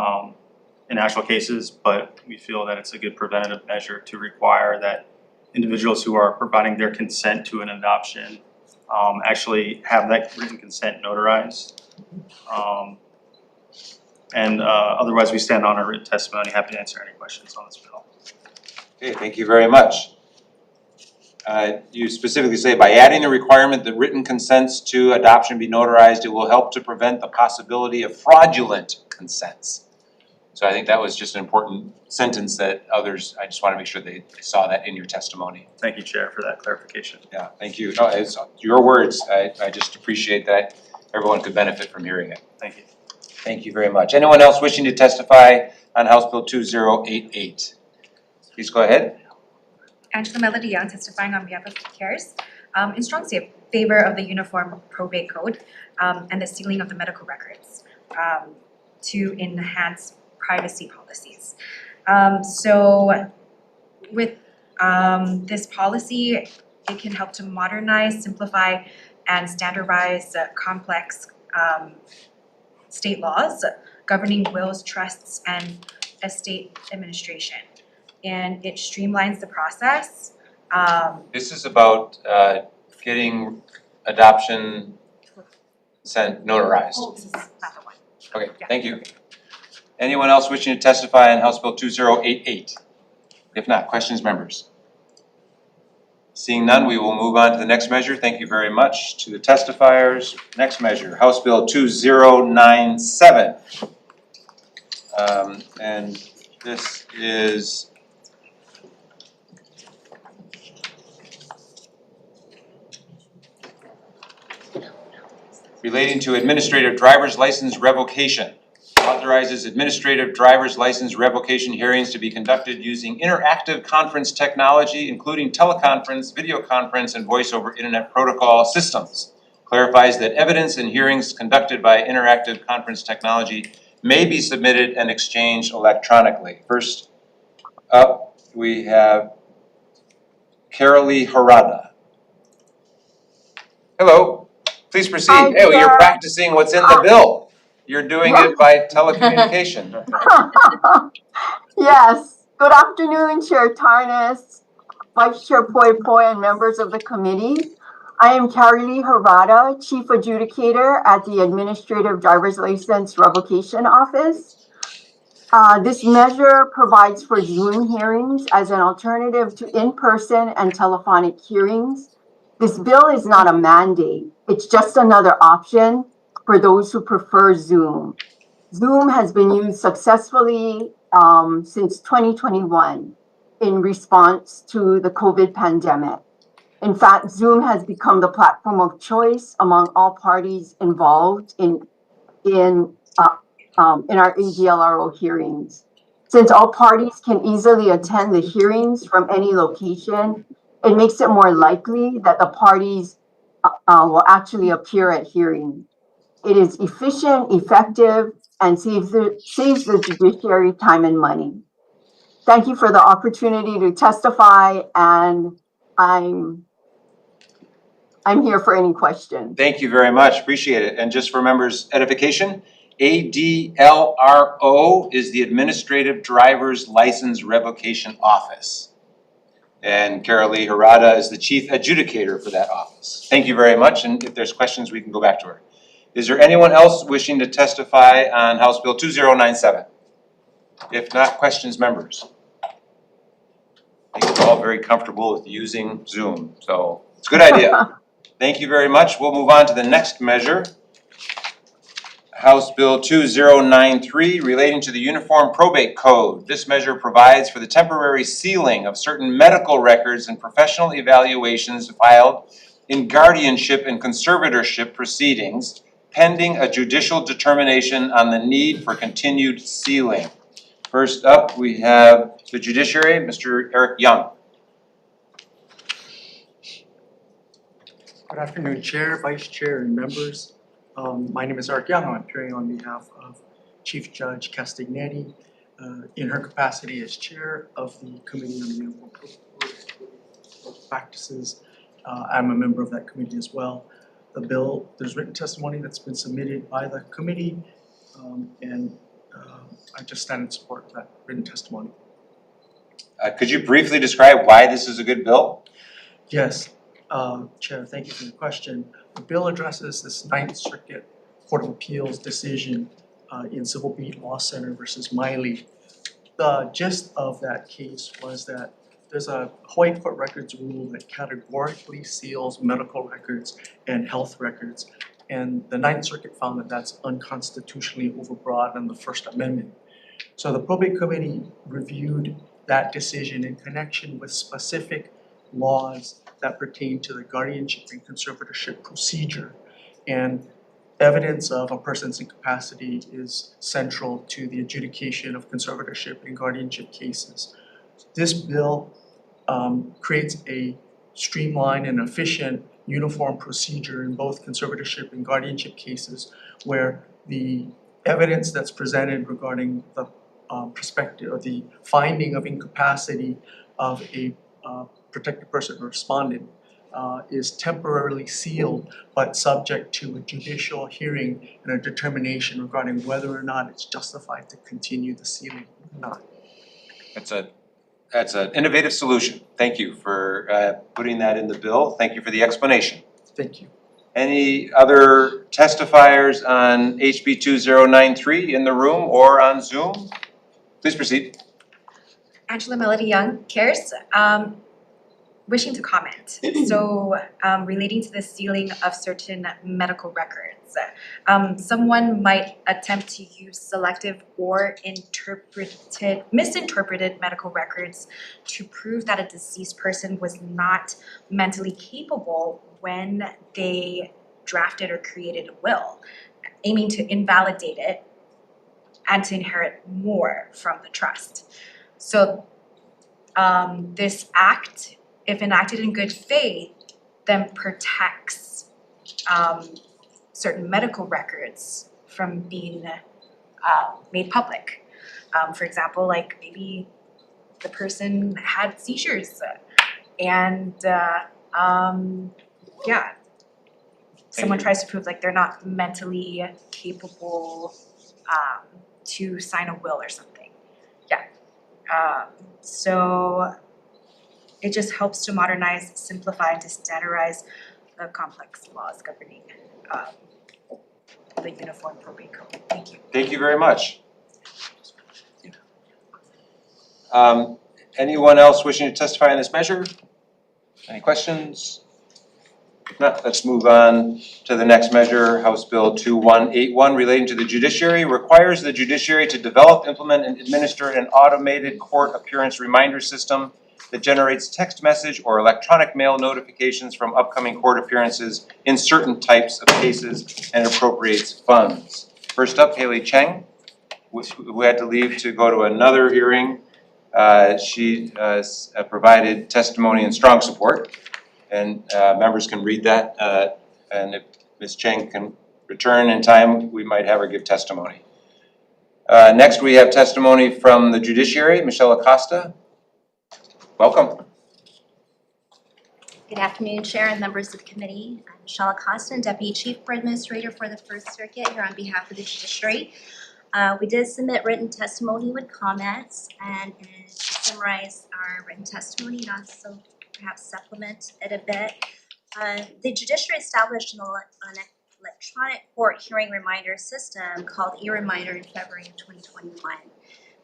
in actual cases, but we feel that it's a good preventative measure to require that individuals who are providing their consent to an adoption actually have that written consent notarized. Otherwise, we stand on our written testimony. Happy to answer any questions on this bill. Okay, thank you very much. You specifically say by adding the requirement that written consents to adoption be notarized, it will help to prevent the possibility of fraudulent consents. So I think that was just an important sentence that others, I just want to make sure they saw that in your testimony. Thank you, Chair, for that clarification. Yeah, thank you. No, it's your words. I just appreciate that everyone could benefit from hearing it. Thank you. Thank you very much. Anyone else wishing to testify on House Bill 2088? Please go ahead. Angela Melody Young, testifying on behalf of CARES. In strong favor of the Uniform Probate Code and the sealing of the medical records to enhance privacy policies. With this policy, it can help to modernize, simplify, and standardize complex state laws governing wills, trusts, and estate administration. And it streamlines the process. This is about getting adoption consent notarized. Oh, this is not the one. Okay, Yeah. thank you. Anyone else wishing to testify on House Bill 2088? If not, questions, members? Seeing none, we will move on to the next measure. Thank you very much to the testifiers. Next measure, House Bill 2097. And this is relating to administrative driver's license revocation. Authorizes administrative driver's license revocation hearings to be conducted using interactive conference technology, including teleconference, video conference, and voice over internet protocol systems. clarifies that evidence in hearings conducted by interactive conference technology may be submitted and exchanged electronically. First up, we have Carolee Harada. Hello, please proceed. Hi, Oh, you're Chair. practicing what's in the bill. You're doing it by telecommunication. Yes, good afternoon, Chair Tarnas, Vice Chair Poi Poi, and members of the committee. I am Carolee Harada, Chief Adjudicator at the Administrative Driver's License Revocation Office. This measure provides for Zoom hearings as an alternative to in-person and telephonic hearings. This bill is not a mandate. It's just another option for those who prefer Zoom. Zoom has been used successfully since 2021 in response to the COVID pandemic. In fact, Zoom has become the platform of choice among all parties involved in our ADLRO hearings. Since all parties can easily attend the hearings from any location, it makes it more likely that the parties will actually appear at hearing. It is efficient, effective, and saves the judiciary time and money. Thank you for the opportunity to testify, and I'm here for any questions. Thank you very much, appreciate it. And just for members' edification, ADLRO is the Administrative Driver's License Revocation Office. And Carolee Harada is the Chief Adjudicator for that office. Thank you very much, and if there's questions, we can go back to her. Is there anyone else wishing to testify on House Bill 2097? If not, questions, members? I think we're all very comfortable with using Zoom, so it's a good idea. Thank you very much. We'll move on to the next measure. House Bill 2093 relating to the Uniform Probate Code. This measure provides for the temporary sealing of certain medical records and professional evaluations filed in guardianship and conservatorship proceedings pending a judicial determination on the need for continued sealing. First up, we have the judiciary, Mr. Eric Young. Good afternoon, Chair, Vice Chair, and members. My name is Eric Young. I'm appearing on behalf of Chief Judge Castagnetti in her capacity as Chair of the Committee on Uniform Practices. I'm a member of that committee as well. The bill, there's written testimony that's been submitted by the committee, and I just stand in support of that written testimony. Could you briefly describe why this is a good bill? Yes, Chair, thank you for the question. The bill addresses this Ninth Circuit Court of Appeals decision in Civil Beat Law Center versus Miley. The gist of that case was that there's a Hawaii Court Records rule that categorically seals medical records and health records, and the Ninth Circuit found that that's unconstitutionally overbroad in the First Amendment. So the Probate Committee reviewed that decision in connection with specific laws that pertain to the guardianship and conservatorship procedure. And evidence of a person's incapacity is central to the adjudication of conservatorship and guardianship cases. This bill creates a streamlined and efficient uniform procedure in both conservatorship and guardianship cases where the evidence that's presented regarding the perspective or the finding of incapacity of a protected person or respondent is temporarily sealed but subject to a judicial hearing and a determination regarding whether or not it's justified to continue the sealing or not. That's an innovative solution. Thank you for putting that in the bill. Thank you for the explanation. Thank you. Any other testifiers on HB 2093 in the room or on Zoom? Please proceed. Angela Melody Young, CARES. Wishing to comment. So relating to the sealing of certain medical records, someone might attempt to use selective or misinterpreted medical records to prove that a deceased person was not mentally capable when they drafted or created a will, aiming to invalidate it and to inherit more from the trust. So this act, if enacted in good faith, then protects certain medical records from being made public. For example, like maybe the person had seizures and someone tries to prove like they're not mentally capable to sign a will or something. So it just helps to modernize, simplify, and to standardize the complex laws governing the Uniform Probate Code. Thank you. Thank you very much. Anyone else wishing to testify on this measure? Any questions? If not, let's move on to the next measure. House Bill 2181 relating to the judiciary requires the judiciary to develop, implement, and administer an automated court appearance reminder system that generates text message or electronic mail notifications from upcoming court appearances in certain types of cases and appropriates funds. First up, Haley Cheng, who had to leave to go to another hearing. She provided testimony in strong support, and members can read that. And if Ms. Cheng can return in time, we might have her give testimony. Next, we have testimony from the judiciary, Michelle Acosta. Welcome. Good afternoon, Chair and members of the committee. I'm Michelle Acosta, Deputy Chief Court Administrator for the First Circuit here on behalf of the judiciary. We did submit written testimony with comments, and to summarize our written testimony and also perhaps supplement it a bit. The judiciary established an electronic court hearing reminder system called eReminder in February of 2021.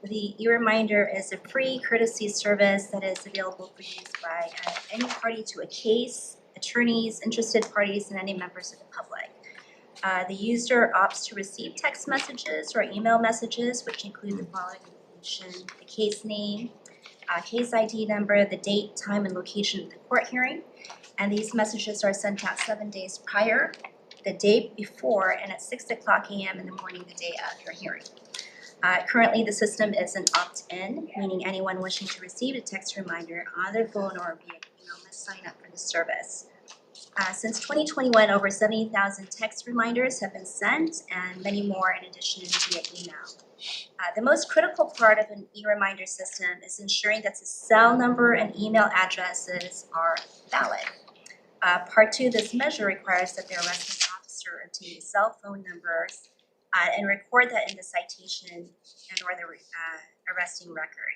The eReminder is a free courtesy service that is available for use by any party to a case, attorneys, interested parties, and any members of the public. The user opts to receive text messages or email messages, which include the following information: the case name, case ID number, the date, time, and location of the court hearing. And these messages are sent out 7 days prior, the day before, and at 6 o'clock a.m. in the morning the day of your hearing. Currently, the system is an opt-in, meaning anyone wishing to receive a text reminder on their phone or via email must sign up for the service. Since 2021, over 70,000 text reminders have been sent, and many more in addition via email. The most critical part of an e-reminder system is ensuring that the cell number and email addresses are valid. Part 2 of this measure requires that the arresting officer obtain cell phone numbers and record that in the citation and or the arresting record.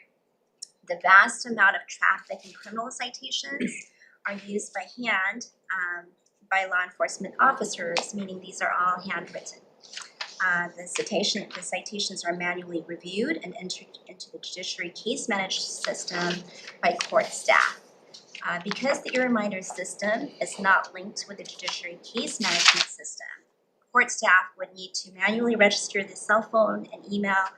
The vast amount of traffic and criminal citations are used by hand by law enforcement officers, meaning these are all handwritten. The citations are manually reviewed and entered into the judiciary case management system by court staff. Because the e-reminder system is not linked with the judiciary case management system, court staff would need to manually register the cell phone and email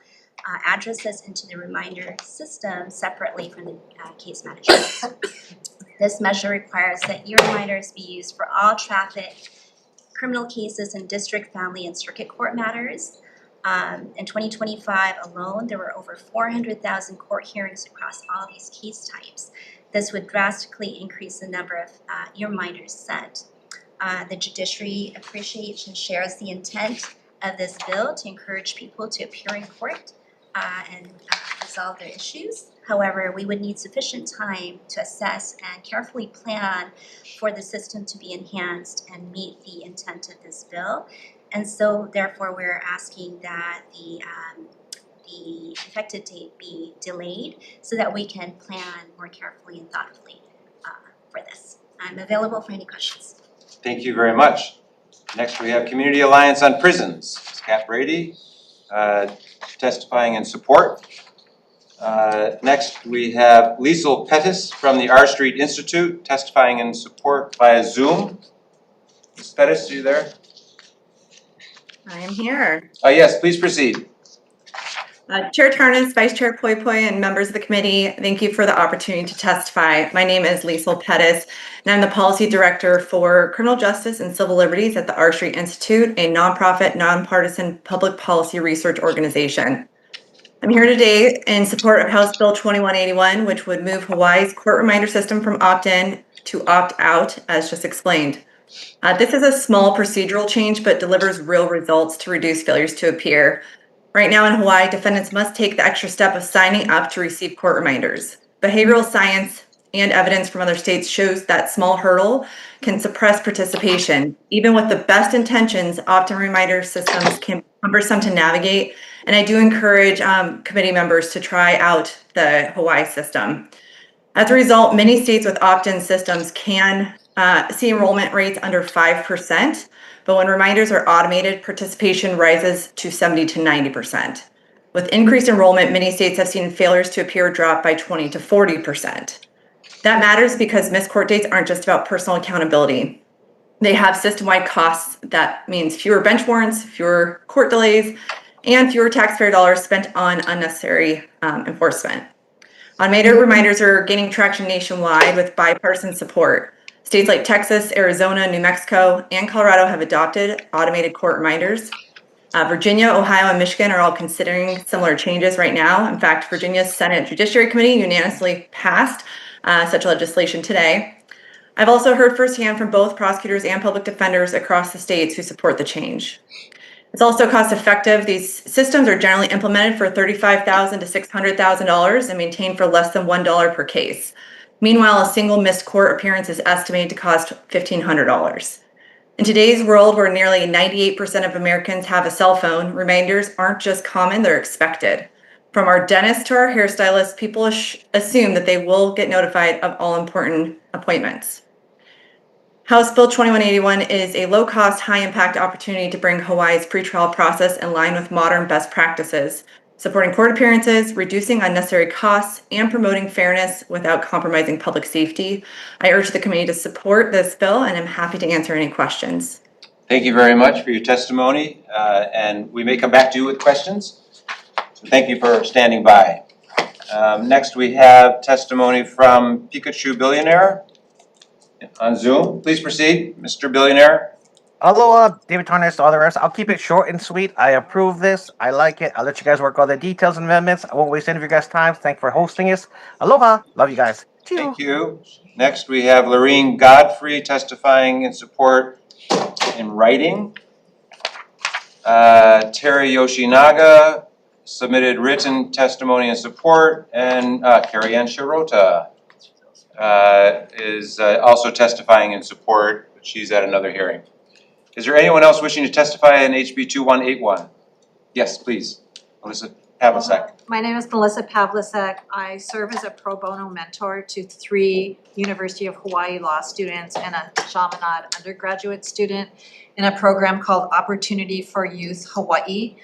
addresses into the reminder system separately from the case management. This measure requires that e-reminders be used for all traffic, criminal cases, and district, family, and circuit court matters. In 2025 alone, there were over 400,000 court hearings across all these case types. This would drastically increase the number of e-reminders sent. The judiciary appreciates and shares the intent of this bill to encourage people to appear in court and resolve their issues. However, we would need sufficient time to assess and carefully plan for the system to be enhanced and meet the intent of this bill. And so therefore, we're asking that the effective date be delayed so that we can plan more carefully and thoughtfully for this. I'm available for any questions. Thank you very much. Next, we have Community Alliance on Prisons. Ms. Kat Brady testifying in support. Next, we have Liesl Pettis from the R Street Institute testifying in support via Zoom. Ms. Pettis, are you there? I am here. Yes, please proceed. Chair Tarnas, Vice Chair Poi Poi, and members of the committee, thank you for the opportunity to testify. My name is Liesl Pettis, and I'm the Policy Director for Criminal Justice and Civil Liberties at the R Street Institute, a nonprofit, nonpartisan public policy research organization. I'm here today in support of House Bill 2181, which would move Hawaii's court reminder system from opt-in to opt-out, as just explained. This is a small procedural change, but delivers real results to reduce failures to appear. Right now in Hawaii, defendants must take the extra step of signing up to receive court reminders. Behavioral science and evidence from other states shows that small hurdle can suppress participation. Even with the best intentions, often reminder systems can be cumbersome to navigate. And I do encourage committee members to try out the Hawaii system. As a result, many states with opt-in systems can see enrollment rates under 5%, but when reminders are automated, participation rises to 70 to 90%. With increased enrollment, many states have seen failures to appear drop by 20 to 40%. That matters because missed court dates aren't just about personal accountability. They have system-wide costs. That means fewer bench warrants, fewer court delays, and fewer taxpayer dollars spent on unnecessary enforcement. Automated reminders are gaining traction nationwide with bipartisan support. States like Texas, Arizona, New Mexico, and Colorado have adopted automated court reminders. Virginia, Ohio, and Michigan are all considering similar changes right now. In fact, Virginia's Senate Judiciary Committee unanimously passed such legislation today. I've also heard firsthand from both prosecutors and public defenders across the states who support the change. It's also cost effective. These systems are generally implemented for $35,000 to $600,000 and maintained for less than $1 per case. Meanwhile, a single missed court appearance is estimated to cost $1,500. In today's world, where nearly 98% of Americans have a cell phone, reminders aren't just common, they're expected. From our dentist to our hairstylist, people assume that they will get notified of all important appointments. House Bill 2181 is a low-cost, high-impact opportunity to bring Hawaii's pretrial process in line with modern best practices, supporting court appearances, reducing unnecessary costs, and promoting fairness without compromising public safety. I urge the committee to support this bill, and I'm happy to answer any questions. Thank you very much for your testimony, and we may come back to you with questions. So thank you for standing by. Next, we have testimony from Pikachu Billionaire on Zoom. Please proceed, Mr. Billionaire. Aloha, David Tarnas, all the rest. I'll keep it short and sweet. I approve this. I like it. I'll let you guys work all the details and amendments. I won't waste any of your guys' time. Thanks for hosting us. Aloha. Love you guys. Thank you. Next, we have Lorene Godfrey testifying in support in writing. Terry Yoshinaga submitted written testimony in support, and Carrie Ann Shirota is also testifying in support, but she's at another hearing. Is there anyone else wishing to testify in HB 2181? Yes, please. Melissa Pavlicek. My name is Melissa Pavlicek. I serve as a pro bono mentor to 3 University of Hawaii law students and a Chaminade undergraduate student in a program called Opportunity for Youth Hawaii.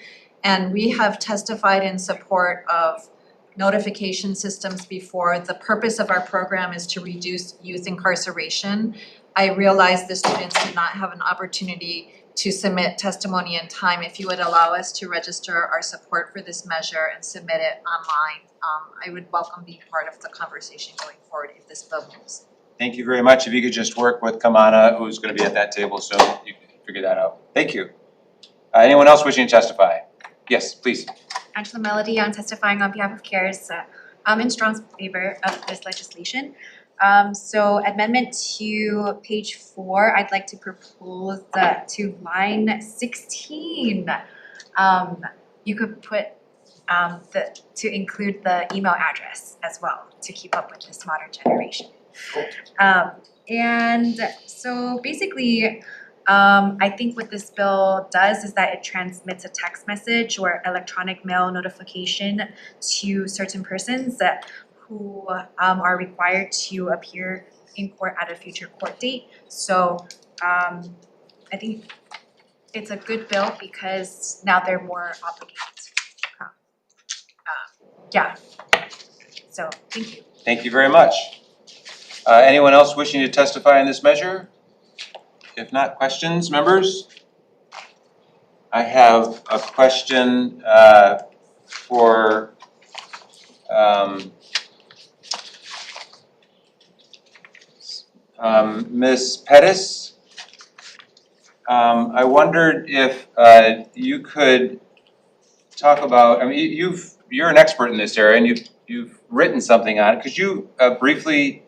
And we have testified in support of notification systems before. The purpose of our program is to reduce youth incarceration. I realize the students did not have an opportunity to submit testimony in time. If you would allow us to register our support for this measure and submit it online, I would welcome being part of the conversation going forward if this bill moves. Thank you very much. If you could just work with Kamana, who's going to be at that table soon, you can figure that out. Thank you. Anyone else wishing to testify? Yes, please. Angela Melody, I'm testifying on behalf of CARES. I'm in strong favor of this legislation. So amendment to page 4, I'd like to propose to line 16. You could put to include the email address as well to keep up with this modern generation. And so basically, I think what this bill does is that it transmits a text message or electronic mail notification to certain persons who are required to appear in court at a future court date. So I think it's a good bill because now they're more obligated to come. Yeah, so thank you. Thank you very much. Anyone else wishing to testify on this measure? If not, questions, members? I have a question for Ms. Pettis. I wondered if you could talk about, I mean, you're an expert in this area and you've written something on it. Could you briefly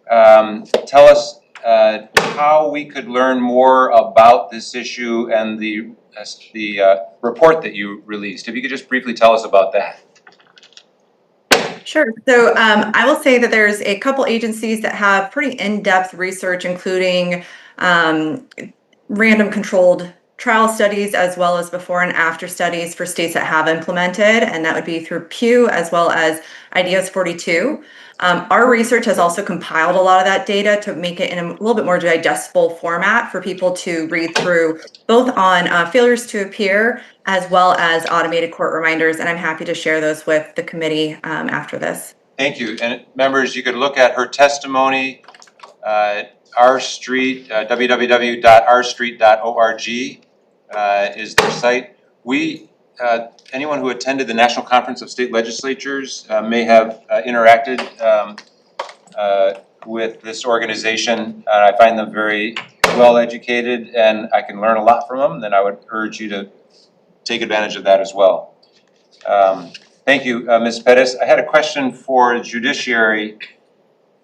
tell us how we could learn more about this issue and the report that you released. If you could just briefly tell us about that. Sure. So I will say that there's a couple agencies that have pretty in-depth research, including random controlled trial studies as well as before and after studies for states that have implemented, and that would be through Pew as well as Ideas 42. Our research has also compiled a lot of that data to make it in a little bit more digestible format for people to read through, both on failures to appear as well as automated court reminders, and I'm happy to share those with the committee after this. Thank you. And members, you could look at her testimony, www.ourstreet.org is their site. Anyone who attended the National Conference of State Legislatures may have interacted with this organization. I find them very well educated and I can learn a lot from them. Then I would urge you to take advantage of that as well. Thank you, Ms. Pettis. I had a question for the judiciary.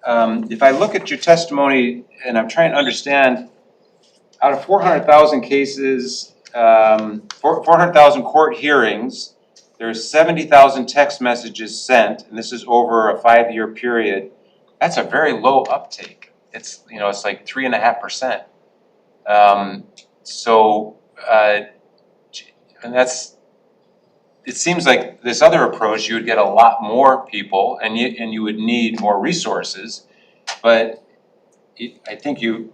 If I look at your testimony and I'm trying to understand, out of 400,000 cases, 400,000 court hearings, there's 70,000 text messages sent, and this is over a 5-year period. That's a very low uptake. It's, it's like 3.5%. And it seems like this other approach, you would get a lot more people and you would need more resources, but I think you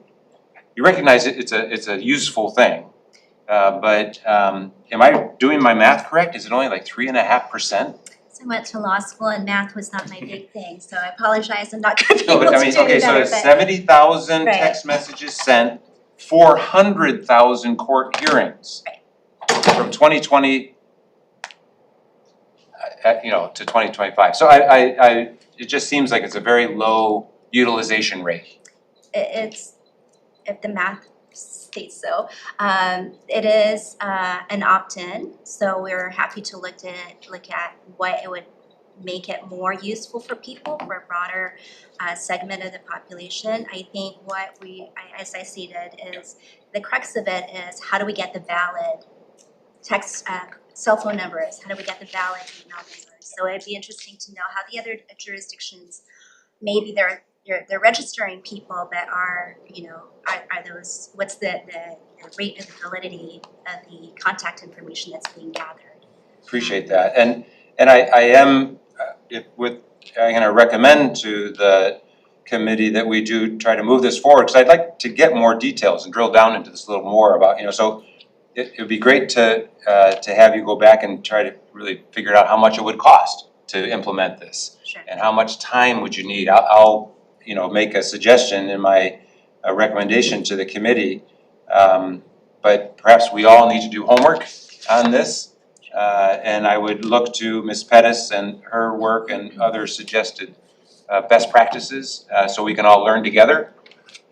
recognize it's a useful thing. But am I doing my math correct? Is it only like 3.5%? So I went to law school and math was not my big thing, so I apologize, I'm not gonna be No, able but to do any okay, so better, it's but- 70,000 Right. text messages sent, 400,000 court hearings from 2020 to 2025. So it just seems like it's a very low utilization rate. It's, if the math states so, it is an opt-in, so we're happy to look at what it would make it more useful for people, for a broader segment of the population. I think what as I stated, is the crux of it is how do we get the valid text, cell phone numbers, how do we get the valid email numbers? So it'd be interesting to know how the other jurisdictions, maybe they're registering people that are those, what's the rate of the validity of the contact information that's being gathered. Appreciate that. And I am I'm going to recommend to the committee that we do try to move this forward, because I'd like to get more details and drill down into this a little more about, so it would be great to have you go back and try to really figure out how much it would cost to implement this. Sure. And how much time would you need. I'll make a suggestion in my recommendation to the committee, but perhaps we all need to do homework on this. And I would look to Ms. Pettis and her work and other suggested best practices, so we can all learn together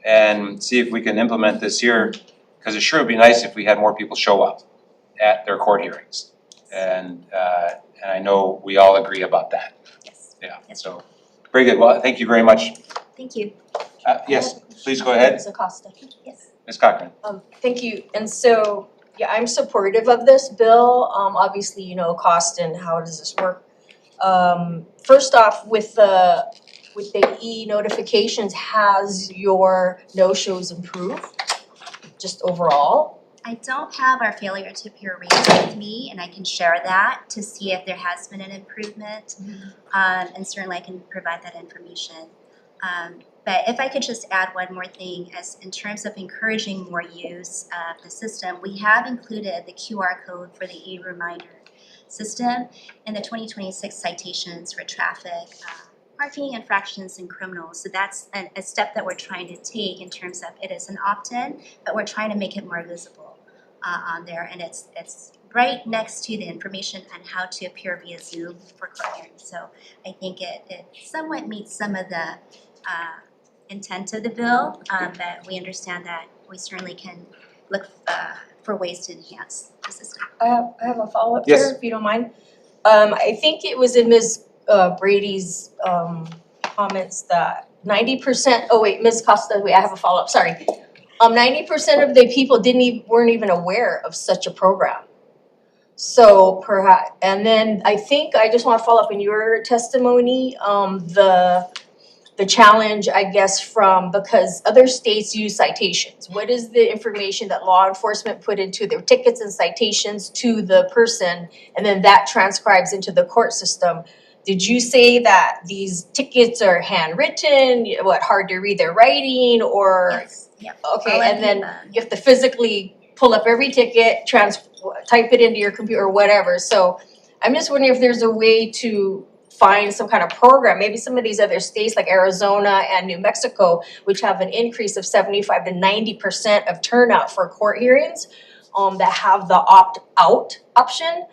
and see if we can implement this here, because it sure would be nice if we had more people show up at their court hearings. And I know we all agree about that. Yes. Yeah, so, very good. Well, thank you very much. Thank you. Yes, please go ahead. Ms. Acosta. Yes. Ms. Cochran. Thank you. And so, yeah, I'm supportive of this bill. Obviously, cost and how does this work. First off, with the e-notifications, has your no-shows improved, just overall? I don't have our failure to appear rates with me, and I can share that to see if there has been an improvement. And certainly I can provide that information. But if I could just add one more thing, as in terms of encouraging more use of the system, we have included the QR code for the e-reminder system in the 2026 citations for traffic, parking infractions and criminals. So that's a step that we're trying to take in terms of it is an opt-in, but we're trying to make it more visible on there. And it's right next to the information on how to appear via Zoom for court hearings. So I think it somewhat meets some of the intent of the bill, but we understand that we certainly can look for ways to enhance the system. I have a follow-up Yes. here, if you don't mind. I think it was in Ms. Brady's comments that 90%, oh wait, Ms. Costa, wait, I have a follow-up, sorry. 90% of the people weren't even aware of such a program. So perhaps, and then I think, I just wanna follow up in your testimony, the challenge, I guess, because other states use citations. What is the information that law enforcement put into their tickets and citations to the person, and then that transcribes into the court system? Did you say that these tickets are handwritten, hard to read their writing, or? Yes, yep. Okay, All of and the then above. you have to physically pull up every ticket, type it into your computer or whatever. So I'm just wondering if there's a way to find some kind of program, maybe some of these other states like Arizona and New Mexico, which have an increase of 75 to 90% of turnout for court hearings, that have the opt-out option.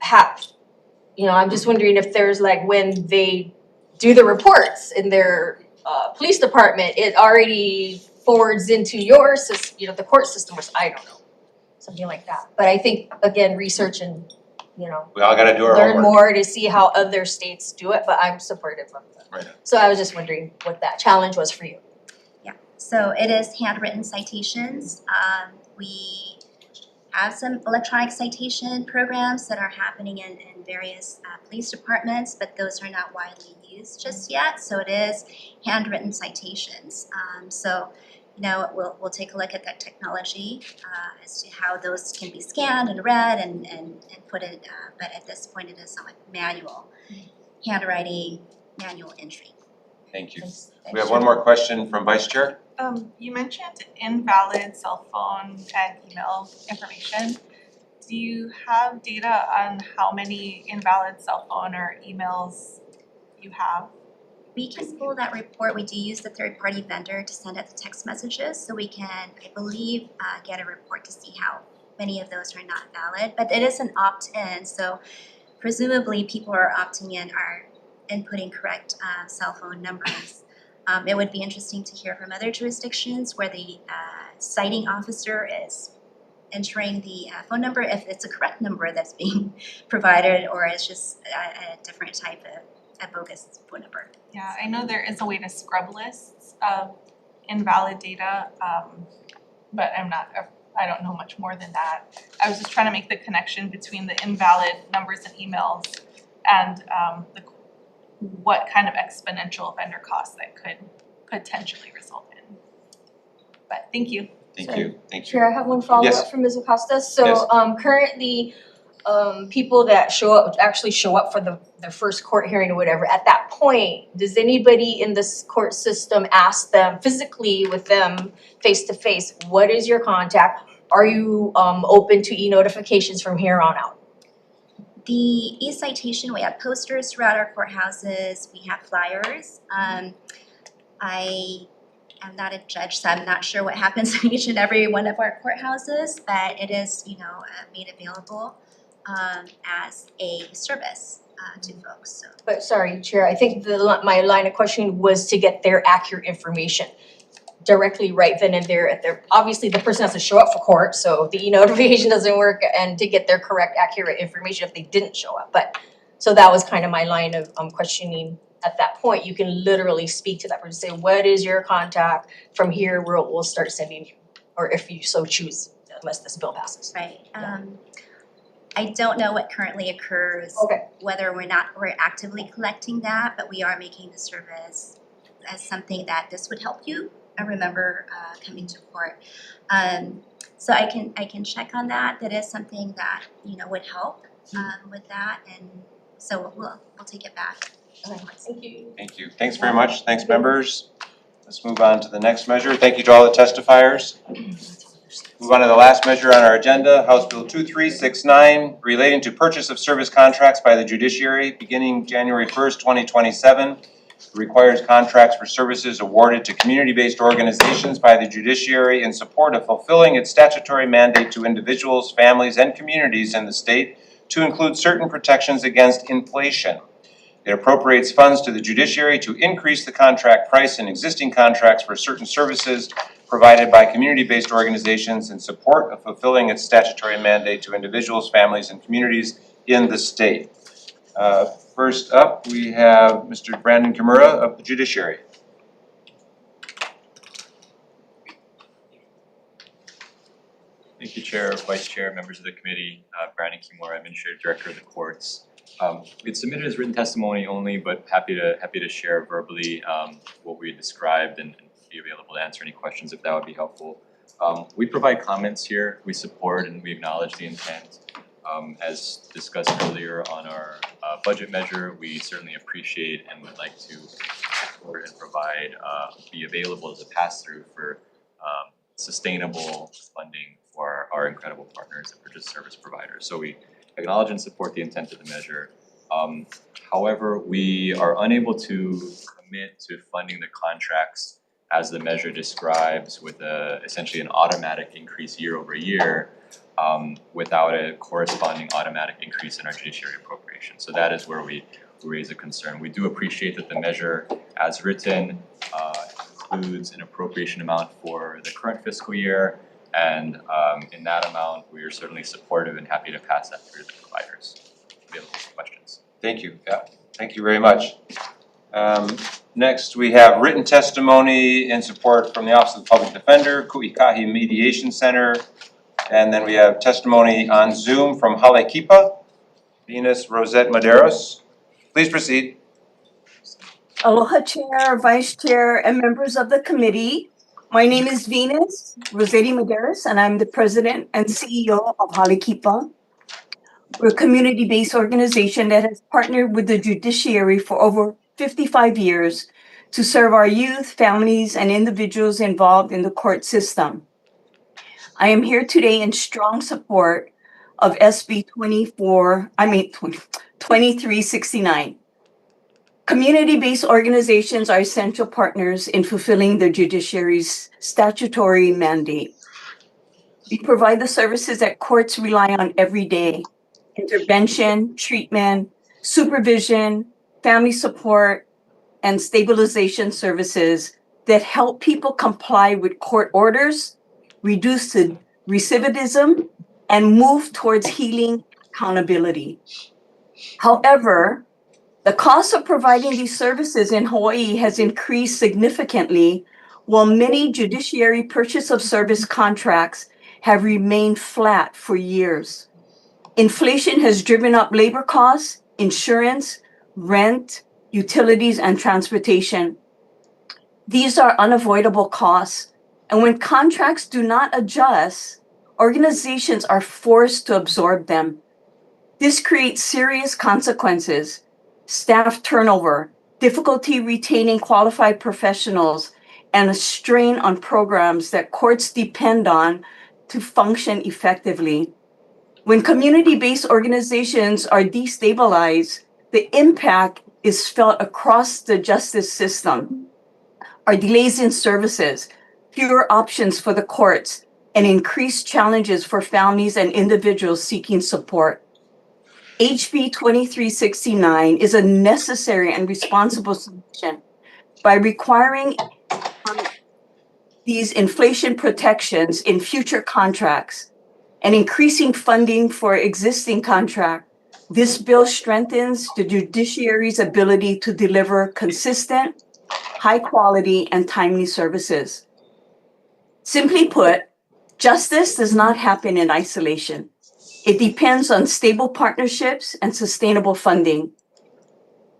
I'm just wondering if there's like, when they do the reports in their police department, it already forwards into your the court system, or I don't know, something like that. But I think, again, research and, We all gotta do our learn homework. more to see how other states do it, but I'm supportive of that. Right. So I was just wondering what that challenge was for you. So it is handwritten citations. We have some electronic citation programs that are happening in various police departments, but those are not widely used just yet. So it is handwritten citations. We'll take a look at that technology as to how those can be scanned and read and put in, but at this point it is manual handwriting, manual entry. Thank you. We have one more question from Vice Chair. You mentioned invalid cell phone and email information. Do you have data on how many invalid cell phone or emails you have? We can pull that report. We do use the third-party vendor to send out the text messages, so we can, I believe, get a report to see how many of those are not valid. But it is an opt-in, so presumably people who are opting in are inputting correct cell phone numbers. It would be interesting to hear from other jurisdictions where the citing officer is entering the phone number, if it's a correct number that's being provided, or it's just a different type of a bogus phone number. Yeah, I know there is a way to scrub lists of invalid data, but I don't know much more than that. I was just trying to make the connection between the invalid numbers and emails and what kind of exponential vendor costs that could potentially result in. But thank you. Thank you. Chair, I have one follow-up Yes. from Ms. Acosta. So Yes. Currently, people that actually show up for their first court hearing or whatever, at that point, does anybody in this court system ask them physically with them face to face, what is your contact? Are you open to e-notifications from here on out? The e-citation, we have posters throughout our courthouses, we have flyers. I am not a judge, so I'm not sure what happens in each and every one of our courthouses, but it is, made available as a service to folks, so. But sorry, Chair, I think my line of questioning was to get their accurate information directly right then and there. Obviously, the person has to show up for court, so the e-notification doesn't work, and to get their correct, accurate information if they didn't show up. But, so that was kind of my line of questioning. At that point, you can literally speak to that person, say, what is your contact? From here, we'll start sending you, or if you so choose, unless this bill passes. Right. I don't know what currently occurs. Okay. Whether we're actively collecting that, but we are making the service as something that this would help you. I remember coming to court. So I can check on that. That is something that, would help with that, and so we'll take it back. Thank you. Thank you. Thanks very much. Thanks, members. Let's move on to the next measure. Thank you to all the testifiers. Move on to the last measure on our agenda, House Bill 2369, relating to purchase of service contracts by the judiciary beginning January 1st, 2027. It requires contracts for services awarded to community-based organizations by the judiciary in support of fulfilling its statutory mandate to individuals, families, and communities in the state to include certain protections against inflation. It appropriates funds to the judiciary to increase the contract price in existing contracts for certain services provided by community-based organizations in support of fulfilling its statutory mandate to individuals, families, and communities in the state. First up, we have Mr. Brandon Kimura of the Judiciary. Thank you, Chair, Vice Chair, members of the committee, Brandon Kimura, Administrative Director of the Courts. We'd submitted as written testimony only, but happy to share verbally what we described and be available to answer any questions if that would be helpful. We provide comments here, we support and we acknowledge the intent. As discussed earlier on our budget measure, we certainly appreciate and would like to support and provide, be available as a pass-through for sustainable funding for our incredible partners and purchase service providers. So we acknowledge and support the intent of the measure. However, we are unable to commit to funding the contracts as the measure describes with essentially an automatic increase year over year without a corresponding automatic increase in our judiciary appropriation. So that is where we raise a concern. We do appreciate that the measure as written includes an appropriation amount for the current fiscal year, and in that amount, we are certainly supportive and happy to pass that through to the providers. Available for questions. Thank you. Yeah, thank you very much. Next, we have written testimony in support from the Office of the Public Defender, Ku'ikahi Mediation Center, and then we have testimony on Zoom from Halekipa, Venus Rosette Maderos. Please proceed. Aloha Chair, Vice Chair, and members of the committee. My name is Venus Rossetti Maderos, and I'm the President and CEO of Halekipa. We're a community-based organization that has partnered with the judiciary for over 55 years to serve our youth, families, and individuals involved in the court system. I am here today in strong support of SB 2369. Community-based organizations are essential partners in fulfilling the judiciary's statutory mandate. We provide the services that courts rely on every day: intervention, treatment, supervision, family support, and stabilization services that help people comply with court orders, reduce the recidivism, and move towards healing accountability. However, the cost of providing these services in Hawaii has increased significantly, while many judiciary purchase of service contracts have remained flat for years. Inflation has driven up labor costs, insurance, rent, utilities, and transportation. These are unavoidable costs, and when contracts do not adjust, organizations are forced to absorb them. This creates serious consequences: staff turnover, difficulty retaining qualified professionals, and a strain on programs that courts depend on to function effectively. When community-based organizations are destabilized, the impact is felt across the justice system. Our delays in services, fewer options for the courts, and increased challenges for families and individuals seeking support. HB 2369 is a necessary and responsible solution by requiring these inflation protections in future contracts and increasing funding for existing contracts. This bill strengthens the judiciary's ability to deliver consistent, high quality, and timely services. Simply put, justice does not happen in isolation. It depends on stable partnerships and sustainable funding.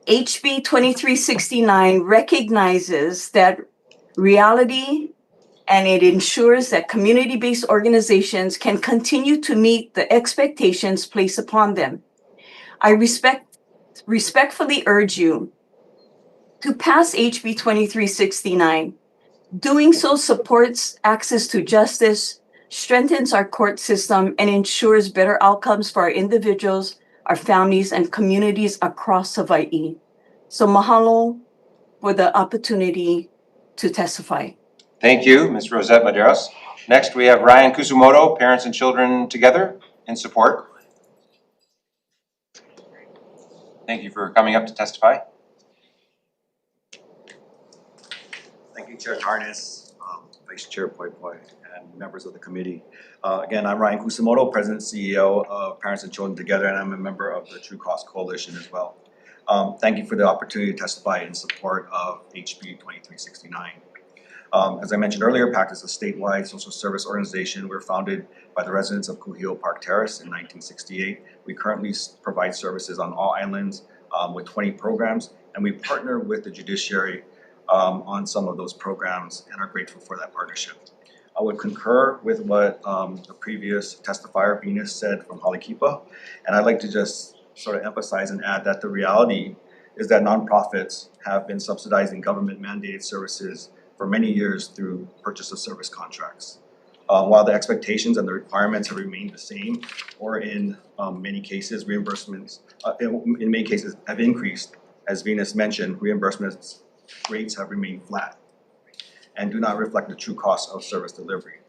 HB 2369 recognizes that reality, and it ensures that community-based organizations can continue to meet the expectations placed upon them. I respectfully urge you to pass HB 2369. Doing so supports access to justice, strengthens our court system, and ensures better outcomes for our individuals, our families, and communities across Hawaii. So mahalo for the opportunity to testify. Thank you, Ms. Rosette Maderos. Next, we have Ryan Kusumoto, Parents and Children Together, in support. Thank you for coming up to testify. Thank you, Chair Tarnas, Vice Chair Poi Poi, and members of the committee. Again, I'm Ryan Kusumoto, President and CEO of Parents and Children Together, and I'm a member of the True Cost Coalition as well. Thank you for the opportunity to testify in support of HB 2369. As I mentioned earlier, PACT is a statewide social service organization. We're founded by the residents of Kuhio Park Terrace in 1968. We currently provide services on all islands with 20 programs, and we partner with the judiciary on some of those programs and are grateful for that partnership. I would concur with what the previous testifier, Venus, said from Halekipa, and I'd like to just sort of emphasize and add that the reality is that nonprofits have been subsidizing government mandated services for many years through purchase of service contracts. While the expectations and the requirements have remained the same, or in many cases, reimbursements in many cases have increased, as Venus mentioned, reimbursement rates have remained flat and do not reflect the true cost of service delivery.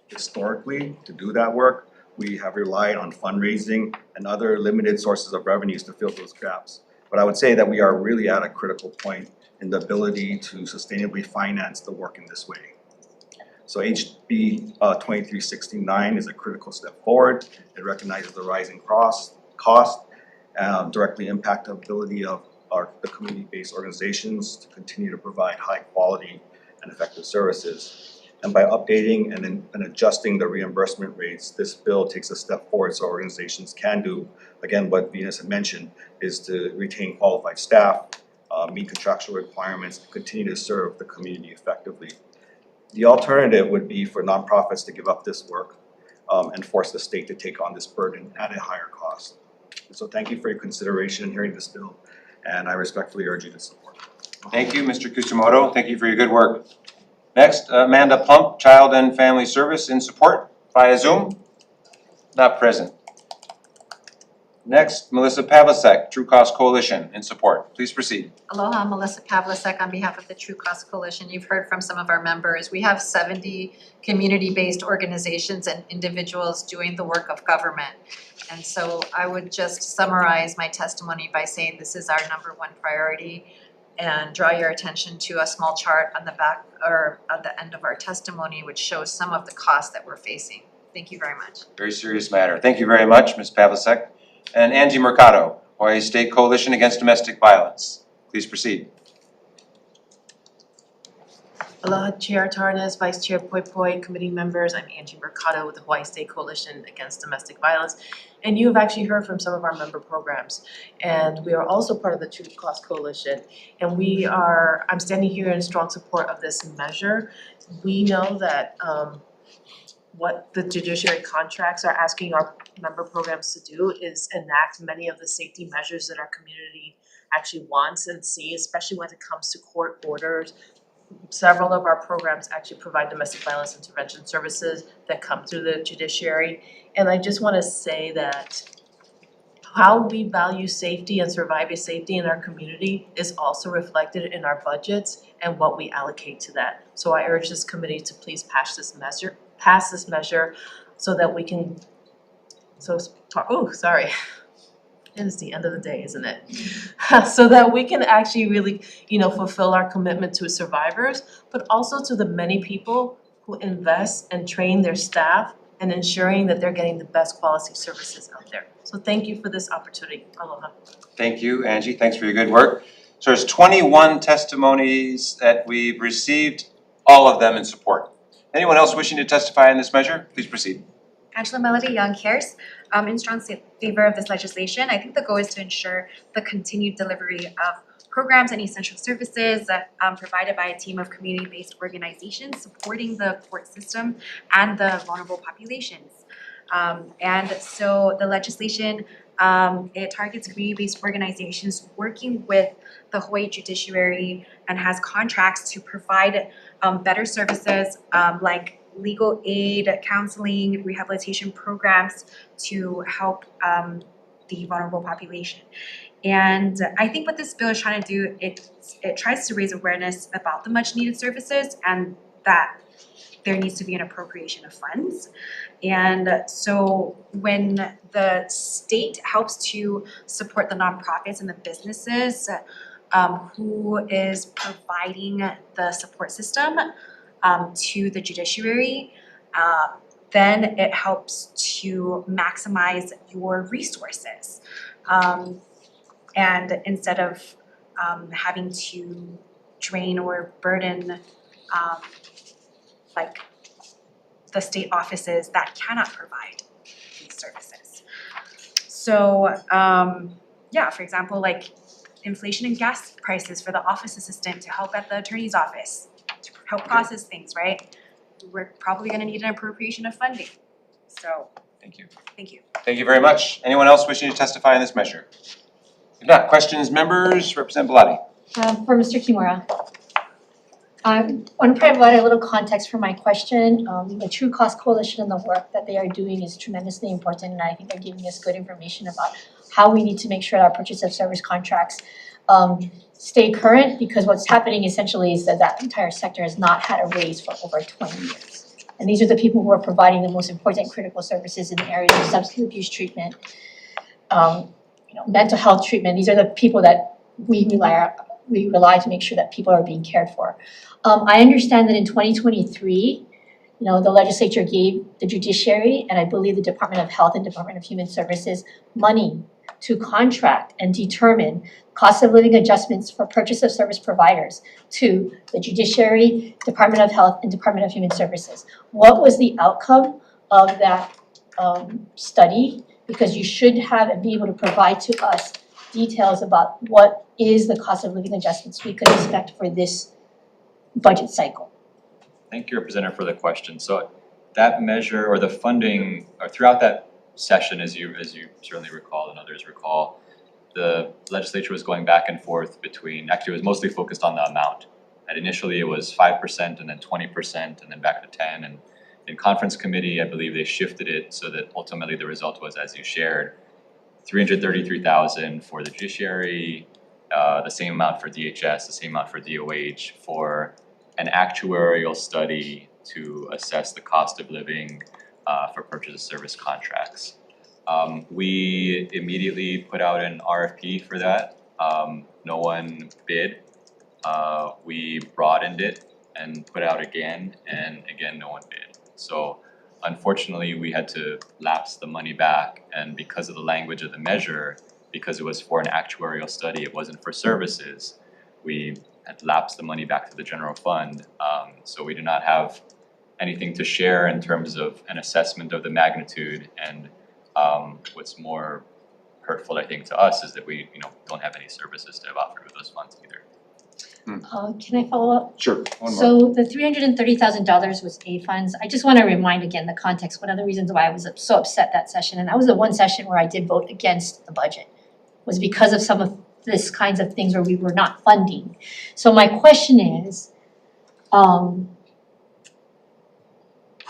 Historically, to do that work, we have relied on fundraising and other limited sources of revenues to fill those gaps. But I would say that we are really at a critical point in the ability to sustainably finance the work in this way. So HB 2369 is a critical step forward. It recognizes the rising cost, directly impact the ability of the community-based organizations to continue to provide high quality and effective services. And by updating and adjusting the reimbursement rates, this bill takes a step forward so organizations can do, again, what Venus had mentioned, is to retain qualified staff, meet contractual requirements, and continue to serve the community effectively. The alternative would be for nonprofits to give up this work and force the state to take on this burden at a higher cost. And so thank you for your consideration in hearing this bill, and I respectfully urge you to support it. Thank you, Mr. Kusumoto. Thank you for your good work. Next, Amanda Plump, Child and Family Service in support via Zoom. Not present. Next, Melissa Pavlicek, True Cost Coalition in support. Please proceed. Aloha, Melissa Pavlicek on behalf of the True Cost Coalition. You've heard from some of our members. We have 70 community-based organizations and individuals doing the work of government. And so I would just summarize my testimony by saying this is our #1 priority and draw your attention to a small chart on the back or at the end of our testimony, which shows some of the costs that we're facing. Thank you very much. Very serious matter. Thank you very much, Ms. Pavlicek. And Angie Mercado, Hawaii State Coalition Against Domestic Violence. Please proceed. Aloha, Chair Tarnas, Vice Chair Poi Poi, committee members. I'm Angie Mercado with the Hawaii State Coalition Against Domestic Violence. And you have actually heard from some of our member programs. And we are also part of the True Cost Coalition. And I'm standing here in strong support of this measure. We know that what the judiciary contracts are asking our member programs to do is enact many of the safety measures that our community actually wants and sees, especially when it comes to court orders. Several of our programs actually provide domestic violence intervention services that come through the judiciary. And I just wanna say that how we value safety and survivor safety in our community is also reflected in our budgets and what we allocate to that. So I urge this committee to please pass this measure so that we can, it is the end of the day, isn't it? So that we can actually really, fulfill our commitment to survivors, but also to the many people who invest and train their staff and ensuring that they're getting the best quality services out there. So thank you for this opportunity. Aloha. Thank you, Angie. Thanks for your good work. So there's 21 testimonies that we've received, all of them in support. Anyone else wishing to testify on this measure? Please proceed. Angela Melody Young cares. In strong favor of this legislation. I think the goal is to ensure the continued delivery of programs and essential services provided by a team of community-based organizations supporting the court system and the vulnerable populations. And so the legislation, it targets community-based organizations working with the Hawaii judiciary and has contracts to provide better services like legal aid, counseling, rehabilitation programs to help the vulnerable population. And I think what this bill is trying to do, it tries to raise awareness about the much needed services and that there needs to be an appropriation of funds. And so when the state helps to support the nonprofits and the businesses who is providing the support system to the judiciary, then it helps to maximize your resources. And instead of having to drain or burden like the state offices that cannot provide these services. So yeah, for example, like inflation in gas prices for the office assistant to help at the attorney's office, to help process things, right? We're probably gonna need an appropriation of funding, so. Thank you. Thank you. Thank you very much. Anyone else wishing to testify on this measure? If not, questions, members, Representative Belatti. For Mr. Kimura. I want to provide a little context for my question. The True Cost Coalition and the work that they are doing is tremendously important, and I think they're giving us good information about how we need to make sure that our purchase of service contracts stay current, because what's happening essentially is that that entire sector has not had a raise for over 20 years. And these are the people who are providing the most important critical services in the areas of substance abuse treatment, mental health treatment. These are the people that we rely to make sure that people are being cared for. I understand that in 2023, the legislature gave the judiciary and I believe the Department of Health and Department of Human Services money to contract and determine cost of living adjustments for purchase of service providers to the judiciary, Department of Health, and Department of Human Services. What was the outcome of that study? Because you should have and be able to provide to us details about what is the cost of living adjustments we could expect for this budget cycle. Thank you, Representative, for the question. So that measure or the funding, or throughout that session, as you certainly recall and others recall, the legislature was going back and forth between, actually it was mostly focused on the amount. And initially it was 5% and then 20% and then back to 10. And in conference committee, I believe they shifted it so that ultimately the result was, as you shared, $333,000 for the judiciary, the same amount for DHS, the same amount for DOH, for an actuarial study to assess the cost of living for purchase of service contracts. We immediately put out an RFP for that. No one bid. We broadened it and put out again, and again, no one bid. So unfortunately, we had to lapse the money back, and because of the language of the measure, because it was for an actuarial study, it wasn't for services, we had lapsed the money back to the general fund. So we do not have anything to share in terms of an assessment of the magnitude, and what's more hurtful, I think, to us is that we don't have any services to have offered with those funds either. Can I follow up? Sure, one more. So the $330,000 was A funds. I just want to remind again the context. One of the reasons why I was so upset that session, and that was the one session where I did vote against the budget, was because of some of this kinds of things where we were not funding. So my question is,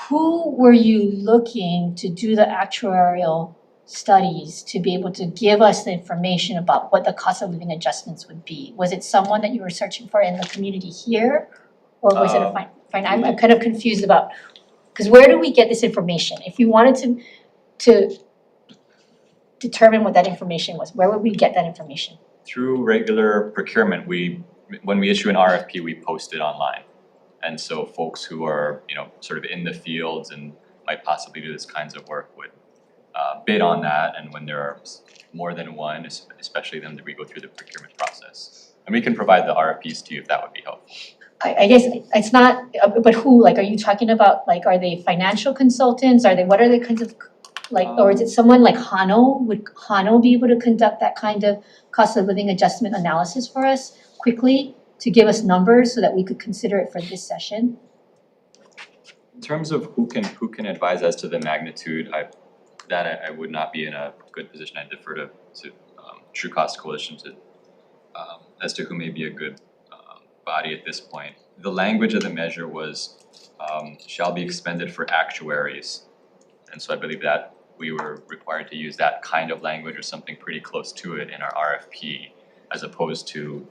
who were you looking to do the actuarial studies to be able to give us the information about what the cost of living adjustments would be? Was it someone that you were searching for in the community here? Or was it a I'm kind of confused about, because where do we get this information? If we wanted to determine what that information was, where would we get that information? Through regular procurement, when we issue an RFP, we post it online. And so folks who are, sort of in the fields and might possibly do this kinds of work would bid on that, and when there are more than one, especially then we go through the procurement process. And we can provide the RFPs to you if that would be helpful. I guess it's not, but who, are you talking about, are they financial consultants? What are the kinds of, or is it someone like Hano? Would Hano be able to conduct that kind of cost of living adjustment analysis for us quickly to give us numbers so that we could consider it for this session? In terms of who can advise as to the magnitude, I would not be in a good position. I defer to True Cost Coalition as to who may be a good body at this point. The language of the measure was shall be expended for actuaries, and so I believe that we were required to use that kind of language or something pretty close to it in our RFP, as opposed to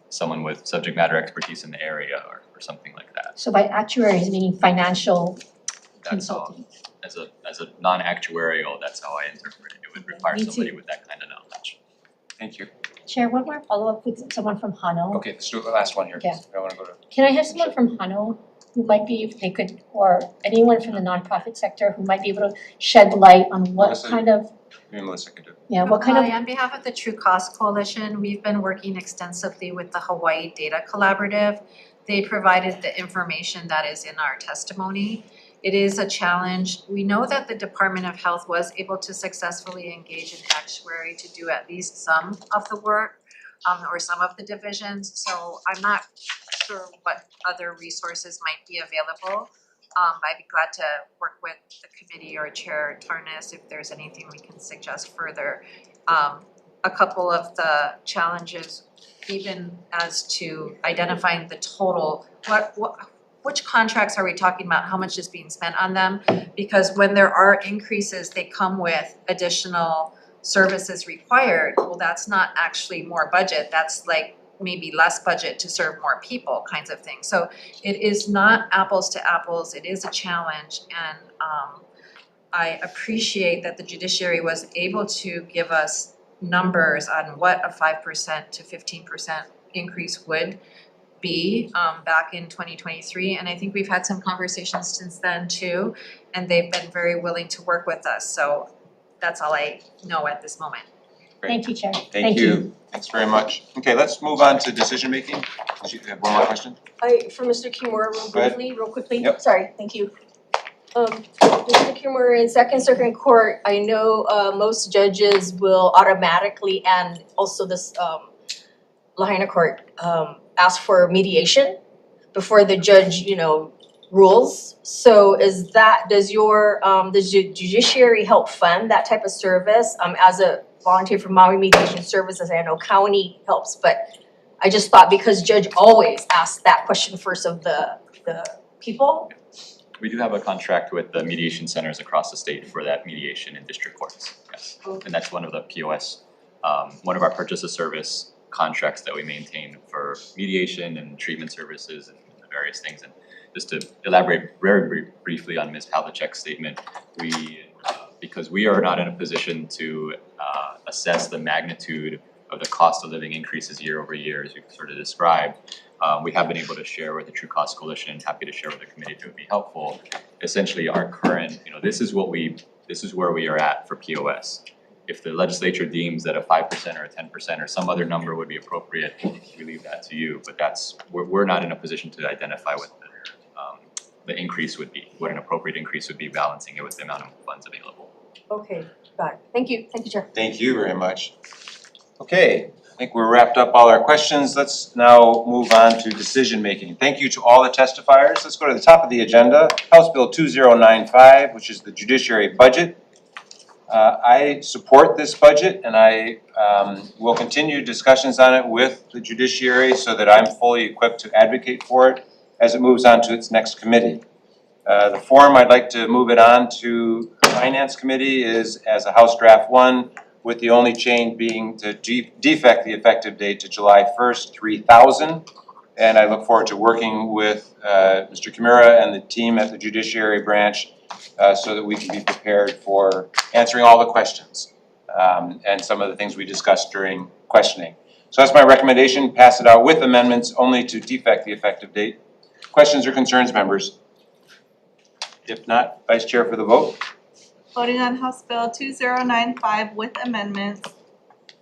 someone with subject matter expertise in the area or something like that. So by actuaries, meaning financial That's all. As a non-actuarial, that's how I interpret it. It would require somebody with that kind of knowledge. Thank you. Chair, one more follow-up with someone from Hano. Okay, let's do the last one here. Yeah. I wanna go to. Can I have someone from Hano who might be, if they could, or anyone from the nonprofit sector who might be able to shed light on what Melissa, kind of, maybe Melissa could do it. what kind of. On behalf of the True Cost Coalition, we've been working extensively with the Hawaii Data Collaborative They provided the information that is in our testimony. It is a challenge. We know that the Department of Health was able to successfully engage an actuary to do at least some of the work, or some of the divisions, so I'm not sure what other resources might be available. I'd be glad to work with the committee or Chair Tarnas if there's anything we can suggest further. A couple of the challenges, even as to identifying the total, which contracts are we talking about, how much is being spent on them? Because when there are increases, they come with additional services required. Well, that's not actually more budget, that's like maybe less budget to serve more people kinds of thing. So it is not apples to apples, it is a challenge, and I appreciate that the judiciary was able to give us numbers on what a 5% to 15% increase would be back in 2023, and I think we've had some conversations since then too, and they've been very willing to work with us, so that's all I know at this moment. Thank you, Chair. Thank you. Thanks very much. Okay, let's move on to decision making. Did you have one more question? For Mr. Kimura, Go ahead. real quickly, Yep. sorry, thank you. Mr. Kimura, in Second Circuit Court, I know most judges will automatically, and also this Lahaina Court, ask for mediation before the judge, rules. So does the judiciary help fund that type of service? As a volunteer for Maui Mediation Services, I know county helps, but I just thought because judge always asks that question first of the people. We do have a contract with the mediation centers across the state for that mediation in district courts, yes. And that's one of the POS, one of our purchase of service contracts that we maintain for mediation and treatment services and the various things. And just to elaborate very briefly on Ms. Pavlicek's statement, because we are not in a position to assess the magnitude of the cost of living increases year over year, as you've sort of described, we have been able to share with the True Cost Coalition, and happy to share with the committee if it would be helpful. Essentially, our current, this is where we are at for POS. If the legislature deems that a 5% or a 10% or some other number would be appropriate, we leave that to you. But we're not in a position to identify what the increase would be, what an appropriate increase would be, balancing it with the amount of funds available. Okay, got it. Thank you, Chair. Thank you very much. Okay, I think we're wrapped up all our questions. Let's now move on to decision making. Thank you to all the testifiers. Let's go to the top of the agenda, House Bill 2095, which is the judiciary budget. I support this budget, and I will continue discussions on it with the judiciary so that I'm fully equipped to advocate for it as it moves on to its next committee. The form I'd like to move it on to Finance Committee is as a House Draft 1, with the only change being to defect the effective date to July 1st, 3000. And I look forward to working with Mr. Kimura and the team at the Judiciary Branch so that we can be prepared for answering all the questions and some of the things we discussed during questioning. So that's my recommendation, pass it out with amendments only to defect the effective date. Questions or concerns, members? If not, Vice Chair for the vote. Voting on House Bill 2095 with amendments.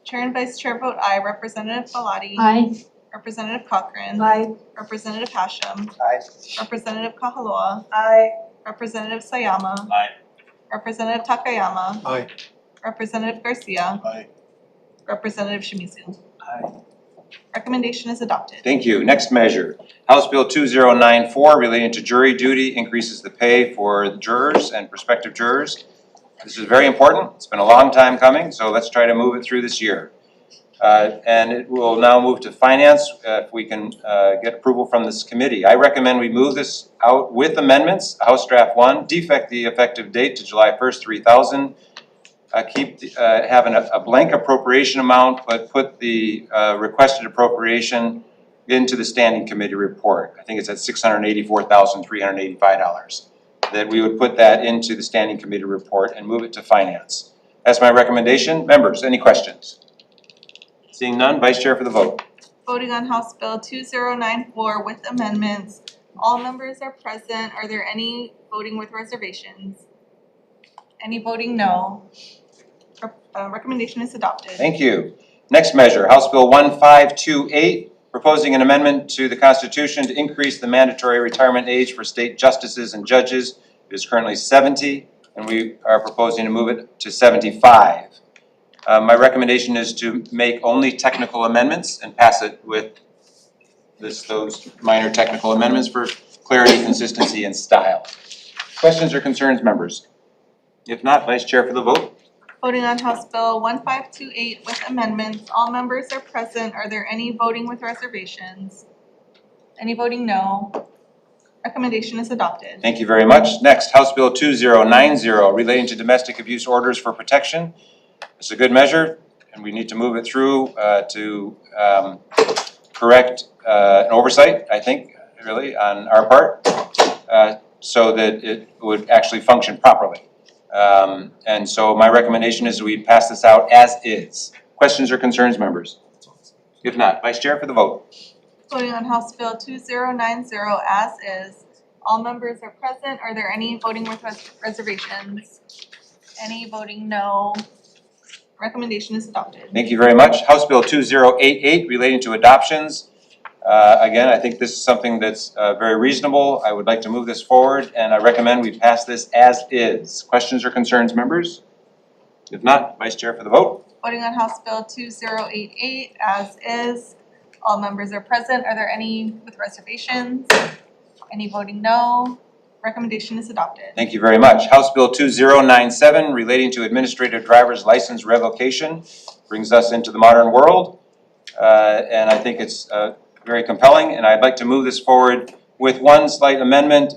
Chair and Vice Chair vote aye. Representative Bellotti. Aye. Representative Cochran. Aye. Representative Hashem. Aye. Representative Kahaloa. Aye. Representative Sayama. Aye. Representative Takayama. Aye. Representative Garcia. Aye. Representative Shimizu. Aye. Recommendation is adopted. Thank you. Next measure, House Bill 2094 relating to jury duty increases the pay for the jurors and prospective jurors. This is very important. It's been a long time coming, so let's try to move it through this year. And it will now move to Finance if we can get approval from this committee. I recommend we move this out with amendments, House Draft 1, defect the effective date to July 1st, 3000. Keep having a blank appropriation amount, but put the requested appropriation into the standing committee report. I think it's at $684,385. That we would put that into the standing committee report and move it to Finance. That's my recommendation. Members, any questions? Seeing none, Vice Chair for the vote. Voting on House Bill 2094 with amendments. All members are present. Are there any voting with reservations? Any voting no? Recommendation is adopted. Thank you. Next measure, House Bill 1528 proposing an amendment to the Constitution to increase the mandatory retirement age for state justices and judges. It is currently 70, and we are proposing to move it to 75. My recommendation is to make only technical amendments and pass it with those minor technical amendments for clarity, consistency, and style. Questions or concerns, members? If not, Vice Chair for the vote. Voting on House Bill 1528 with amendments, all members are present. Are there any voting with reservations? Any voting no? Recommendation is adopted. Thank you very much. Next, House Bill 2090 relating to domestic abuse orders for protection. It's a good measure, and we need to move it through to correct an oversight, I think, really, on our part, so that it would actually function properly. And so my recommendation is we pass this out as is. Questions or concerns, members? If not, Vice Chair for the vote. Voting on House Bill 2090 as is. All members are present. Are there any voting with reservations? Any voting no? Recommendation is adopted. Thank you very much. House Bill 2088 relating to adoptions. Again, I think this is something that's very reasonable. I would like to move this forward, and I recommend we pass this as is. Questions or concerns, members? If not, Vice Chair for the vote. Voting on House Bill 2088 as is. All members are present. Are there any with reservations? Any voting no? Recommendation is adopted. Thank you very much. House Bill 2097 relating to administrative driver's license revocation brings us into the modern world. And I think it's very compelling, and I'd like to move this forward with one slight amendment.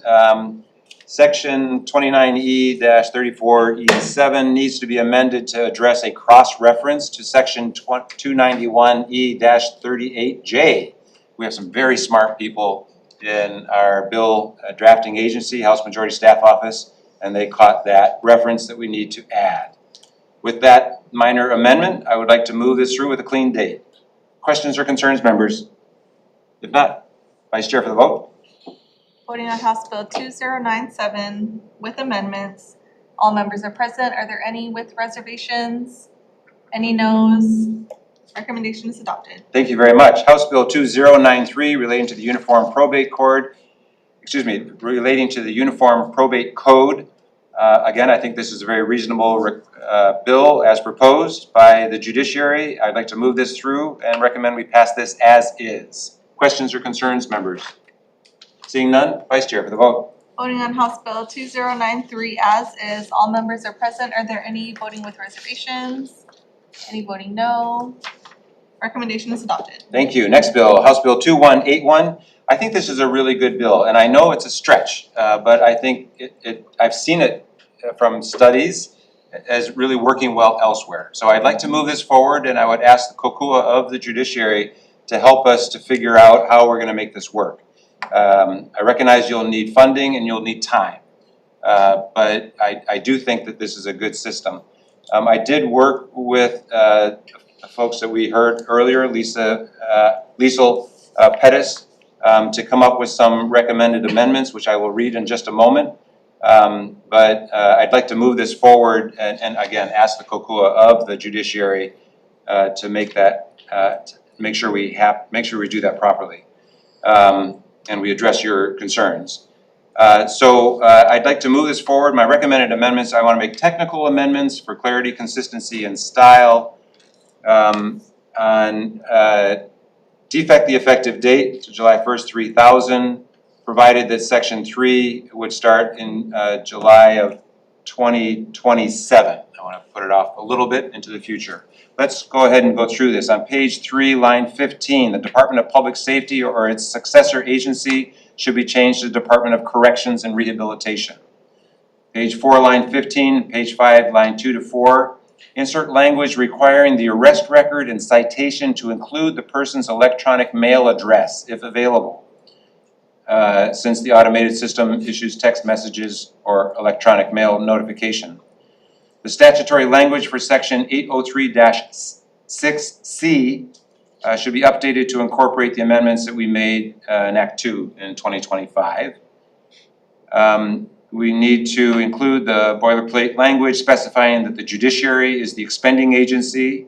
Section 29E-34E7 needs to be amended to address a cross-reference to Section 291E-38J. We have some very smart people in our bill drafting agency, House Majority Staff Office, and they caught that reference that we need to add. With that minor amendment, I would like to move this through with a clean date. Questions or concerns, members? If not, Vice Chair for the vote. Voting on House Bill 2097 with amendments. All members are present. Are there any with reservations? Any noes? Recommendation is adopted. Thank you very much. House Bill 2093 relating to the Uniform Probate Code. Relating to the Uniform Probate Code. Again, I think this is a very reasonable bill as proposed by the judiciary. I'd like to move this through and recommend we pass this as is. Questions or concerns, members? Seeing none, Vice Chair for the vote. Voting on House Bill 2093 as is. All members are present. Are there any voting with reservations? Any voting no? Recommendation is adopted. Thank you. Next bill, House Bill 2181. I think this is a really good bill, and I know it's a stretch, but I think I've seen it from studies as really working well elsewhere. So I'd like to move this forward, and I would ask the COCUA of the judiciary to help us to figure out how we're going to make this work. I recognize you'll need funding and you'll need time, but I do think that this is a good system. I did work with the folks that we heard earlier, Liesl Pettis, to come up with some recommended amendments, which I will read in just a moment. But I'd like to move this forward and again ask the COCUA of the judiciary to make that make sure we do that properly, and we address your concerns. So I'd like to move this forward. My recommended amendments, I want to make technical amendments for clarity, consistency, and style. On defect the effective date to July 1st, 3000, provided that Section 3 would start in July of 2027. I want to put it off a little bit into the future. Let's go ahead and go through this. On page 3, line 15, the Department of Public Safety or its successor agency should be changed to the Department of Corrections and Rehabilitation. Page 4, line 15, page 5, line 2 to 4. Insert language requiring the arrest record and citation to include the person's electronic mail address, if available, since the automated system issues text messages or electronic mail notification. The statutory language for Section 803-6C should be updated to incorporate the amendments that we made in Act 2 in 2025. We need to include the boilerplate language specifying that the judiciary is the expending agency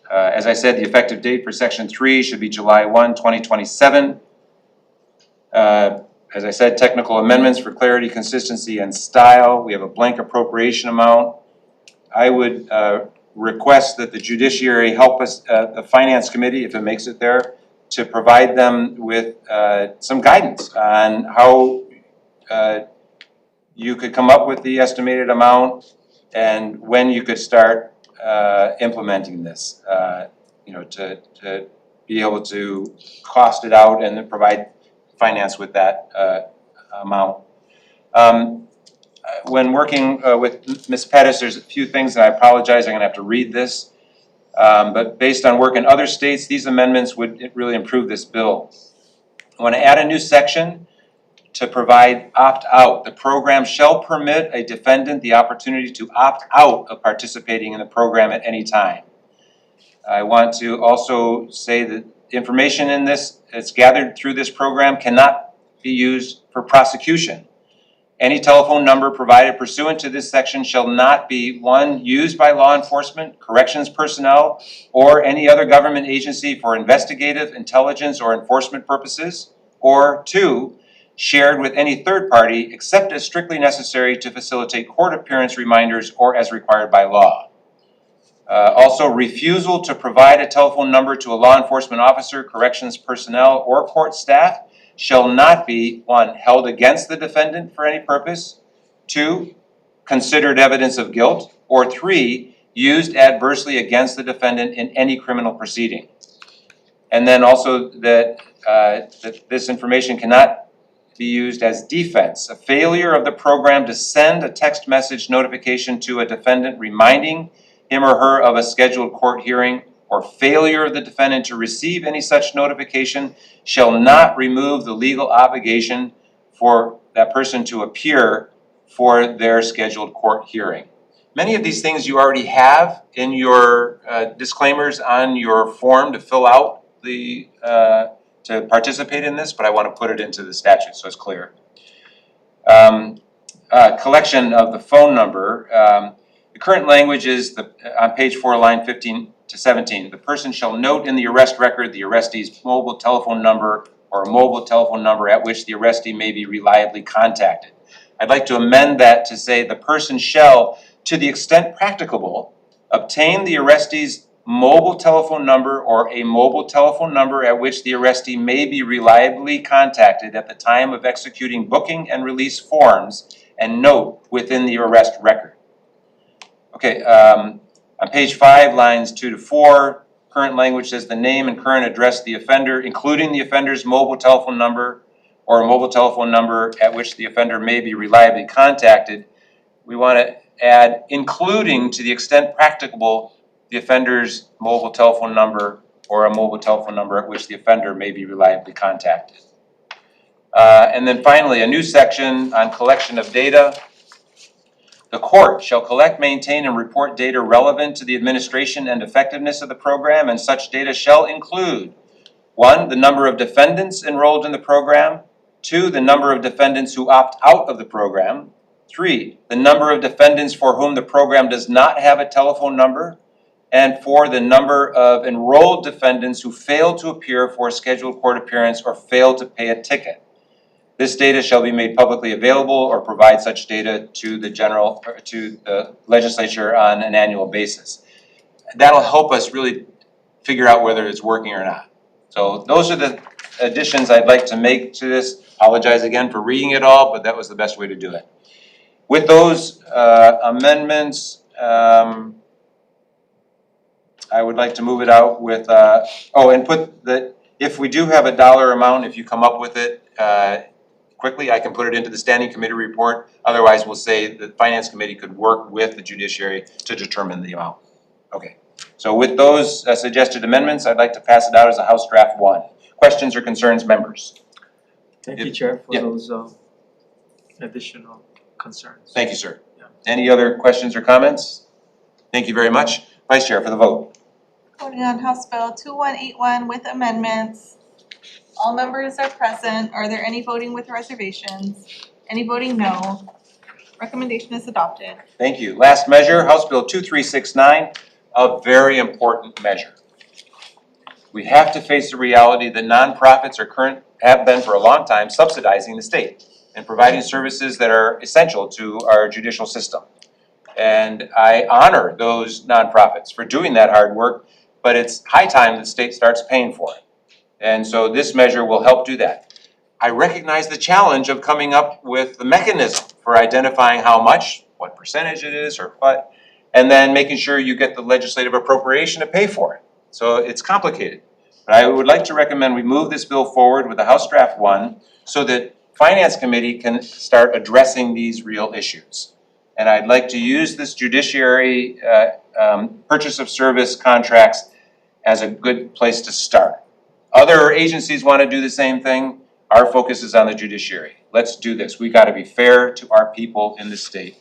As I said, the effective date for section 3 should be July 1, 2027. As I said, technical amendments for clarity, consistency, and style. We have a blank appropriation amount. I would request that the judiciary help us, the finance committee, if it makes it there, to provide them with some guidance on how you could come up with the estimated amount and when you could start implementing this. You know, to be able to cost it out and then provide finance with that amount. When working with Ms. Pettis, there's a few things, and I apologize, I'm gonna have to read this. But based on work in other states, these amendments would really improve this bill. I want to add a new section to provide opt-out. The program shall permit a defendant the opportunity to opt out of participating in the program at any time. I want to also say that information in this that's gathered through this program cannot be used for prosecution. Any telephone number provided pursuant to this section shall not be, 1, used by law enforcement, corrections personnel, or any other government agency for investigative, intelligence, or enforcement purposes, or 2, shared with any third party except as strictly necessary to facilitate court appearance reminders or as required by law. Also, refusal to provide a telephone number to a law enforcement officer, corrections personnel, or court staff shall not be, 1, held against the defendant for any purpose, 2, considered evidence of guilt, or 3, used adversely against the defendant in any criminal proceeding. And then also that this information cannot be used as defense. A failure of the program to send a text message notification to a defendant reminding him or her of a scheduled court hearing, or failure of the defendant to receive any such notification shall not remove the legal obligation for that person to appear for their scheduled court hearing. Many of these things you already have in your disclaimers on your form to fill out the to participate in this, but I want to put it into the statute so it's clear. Collection of the phone number. The current language is on page 4, line 15 to 17. The person shall note in the arrest record the arrestee's mobile telephone number or a mobile telephone number at which the arrestee may be reliably contacted. I'd like to amend that to say the person shall, to the extent practicable, obtain the arrestee's mobile telephone number or a mobile telephone number at which the arrestee may be reliably contacted at the time of executing booking and release forms, and note within the arrest record. Okay, on page 5, lines 2 to 4, current language says the name and current address of the offender, including the offender's mobile telephone number or a mobile telephone number at which the offender may be reliably contacted. We want to add including, to the extent practicable, the offender's mobile telephone number or a mobile telephone number at which the offender may be reliably contacted. And then finally, a new section on collection of data. The court shall collect, maintain, and report data relevant to the administration and effectiveness of the program, and such data shall include 1, the number of defendants enrolled in the program, 2, the number of defendants who opt out of the program, 3, the number of defendants for whom the program does not have a telephone number, and 4, the number of enrolled defendants who fail to appear for a scheduled court appearance or fail to pay a ticket. This data shall be made publicly available or provide such data to the legislature on an annual basis. That'll help us really figure out whether it's working or not. So those are the additions I'd like to make to this. Apologize again for reading it all, but that was the best way to do it. With those amendments, I would like to move it out with, and put the, if we do have a dollar amount, if you come up with it quickly, I can put it into the standing committee report. Otherwise, we'll say the finance committee could work with the judiciary to determine the amount. Okay, so with those suggested amendments, I'd like to pass it out as a House Draft 1. Questions or concerns, members? Thank you, Chair, for those additional concerns. Thank you, sir. Any other questions or comments? Thank you very much. Vice Chair for the vote. Voting on House Bill 2181 with amendments. All members are present. Are there any voting with reservations? Any voting no? Recommendation is adopted. Thank you. Last measure, House Bill 2369, a very important measure. We have to face the reality that nonprofits have been for a long time subsidizing the state and providing services that are essential to our judicial system. And I honor those nonprofits for doing that hard work, but it's high time the state starts paying for it. And so this measure will help do that. I recognize the challenge of coming up with the mechanism for identifying how much, what percentage it is or what, and then making sure you get the legislative appropriation to pay for it. So it's complicated. But I would like to recommend we move this bill forward with the House Draft 1 so that Finance Committee can start addressing these real issues. And I'd like to use this judiciary purchase of service contracts as a good place to start. Other agencies want to do the same thing. Our focus is on the judiciary. Let's do this. We've got to be fair to our people in the state.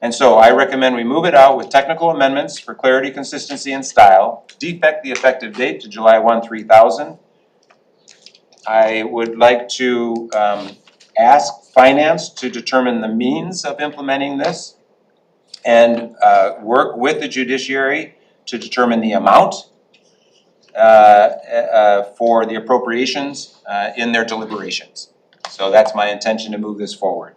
And so I recommend we move it out with technical amendments for clarity, consistency, and style. Defect the effective date to July 1, 2000. I would like to ask Finance to determine the means of implementing this and work with the judiciary to determine the amount for the appropriations in their deliberations. So that's my intention to move this forward.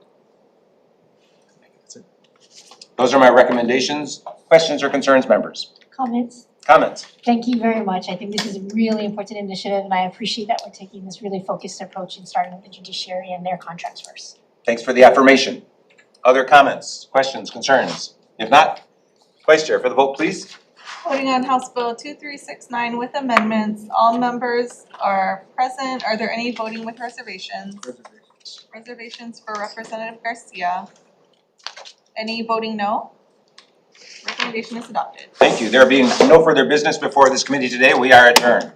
Those are my recommendations. Questions or concerns, members? Comments? Comments? Thank you very much. I think this is a really important initiative and I appreciate that we're taking this really focused approach and starting with the judiciary and their contracts first. Thanks for the affirmation. Other comments, questions, concerns? If not, Vice Chair, for the vote, please. Voting on House Bill 2369 with amendments, all members are present. Are there any voting with reservations? Reservations for Representative Garcia. Any voting no? Recommendation is adopted. Thank you. There being no further business before this committee today, we are adjourned.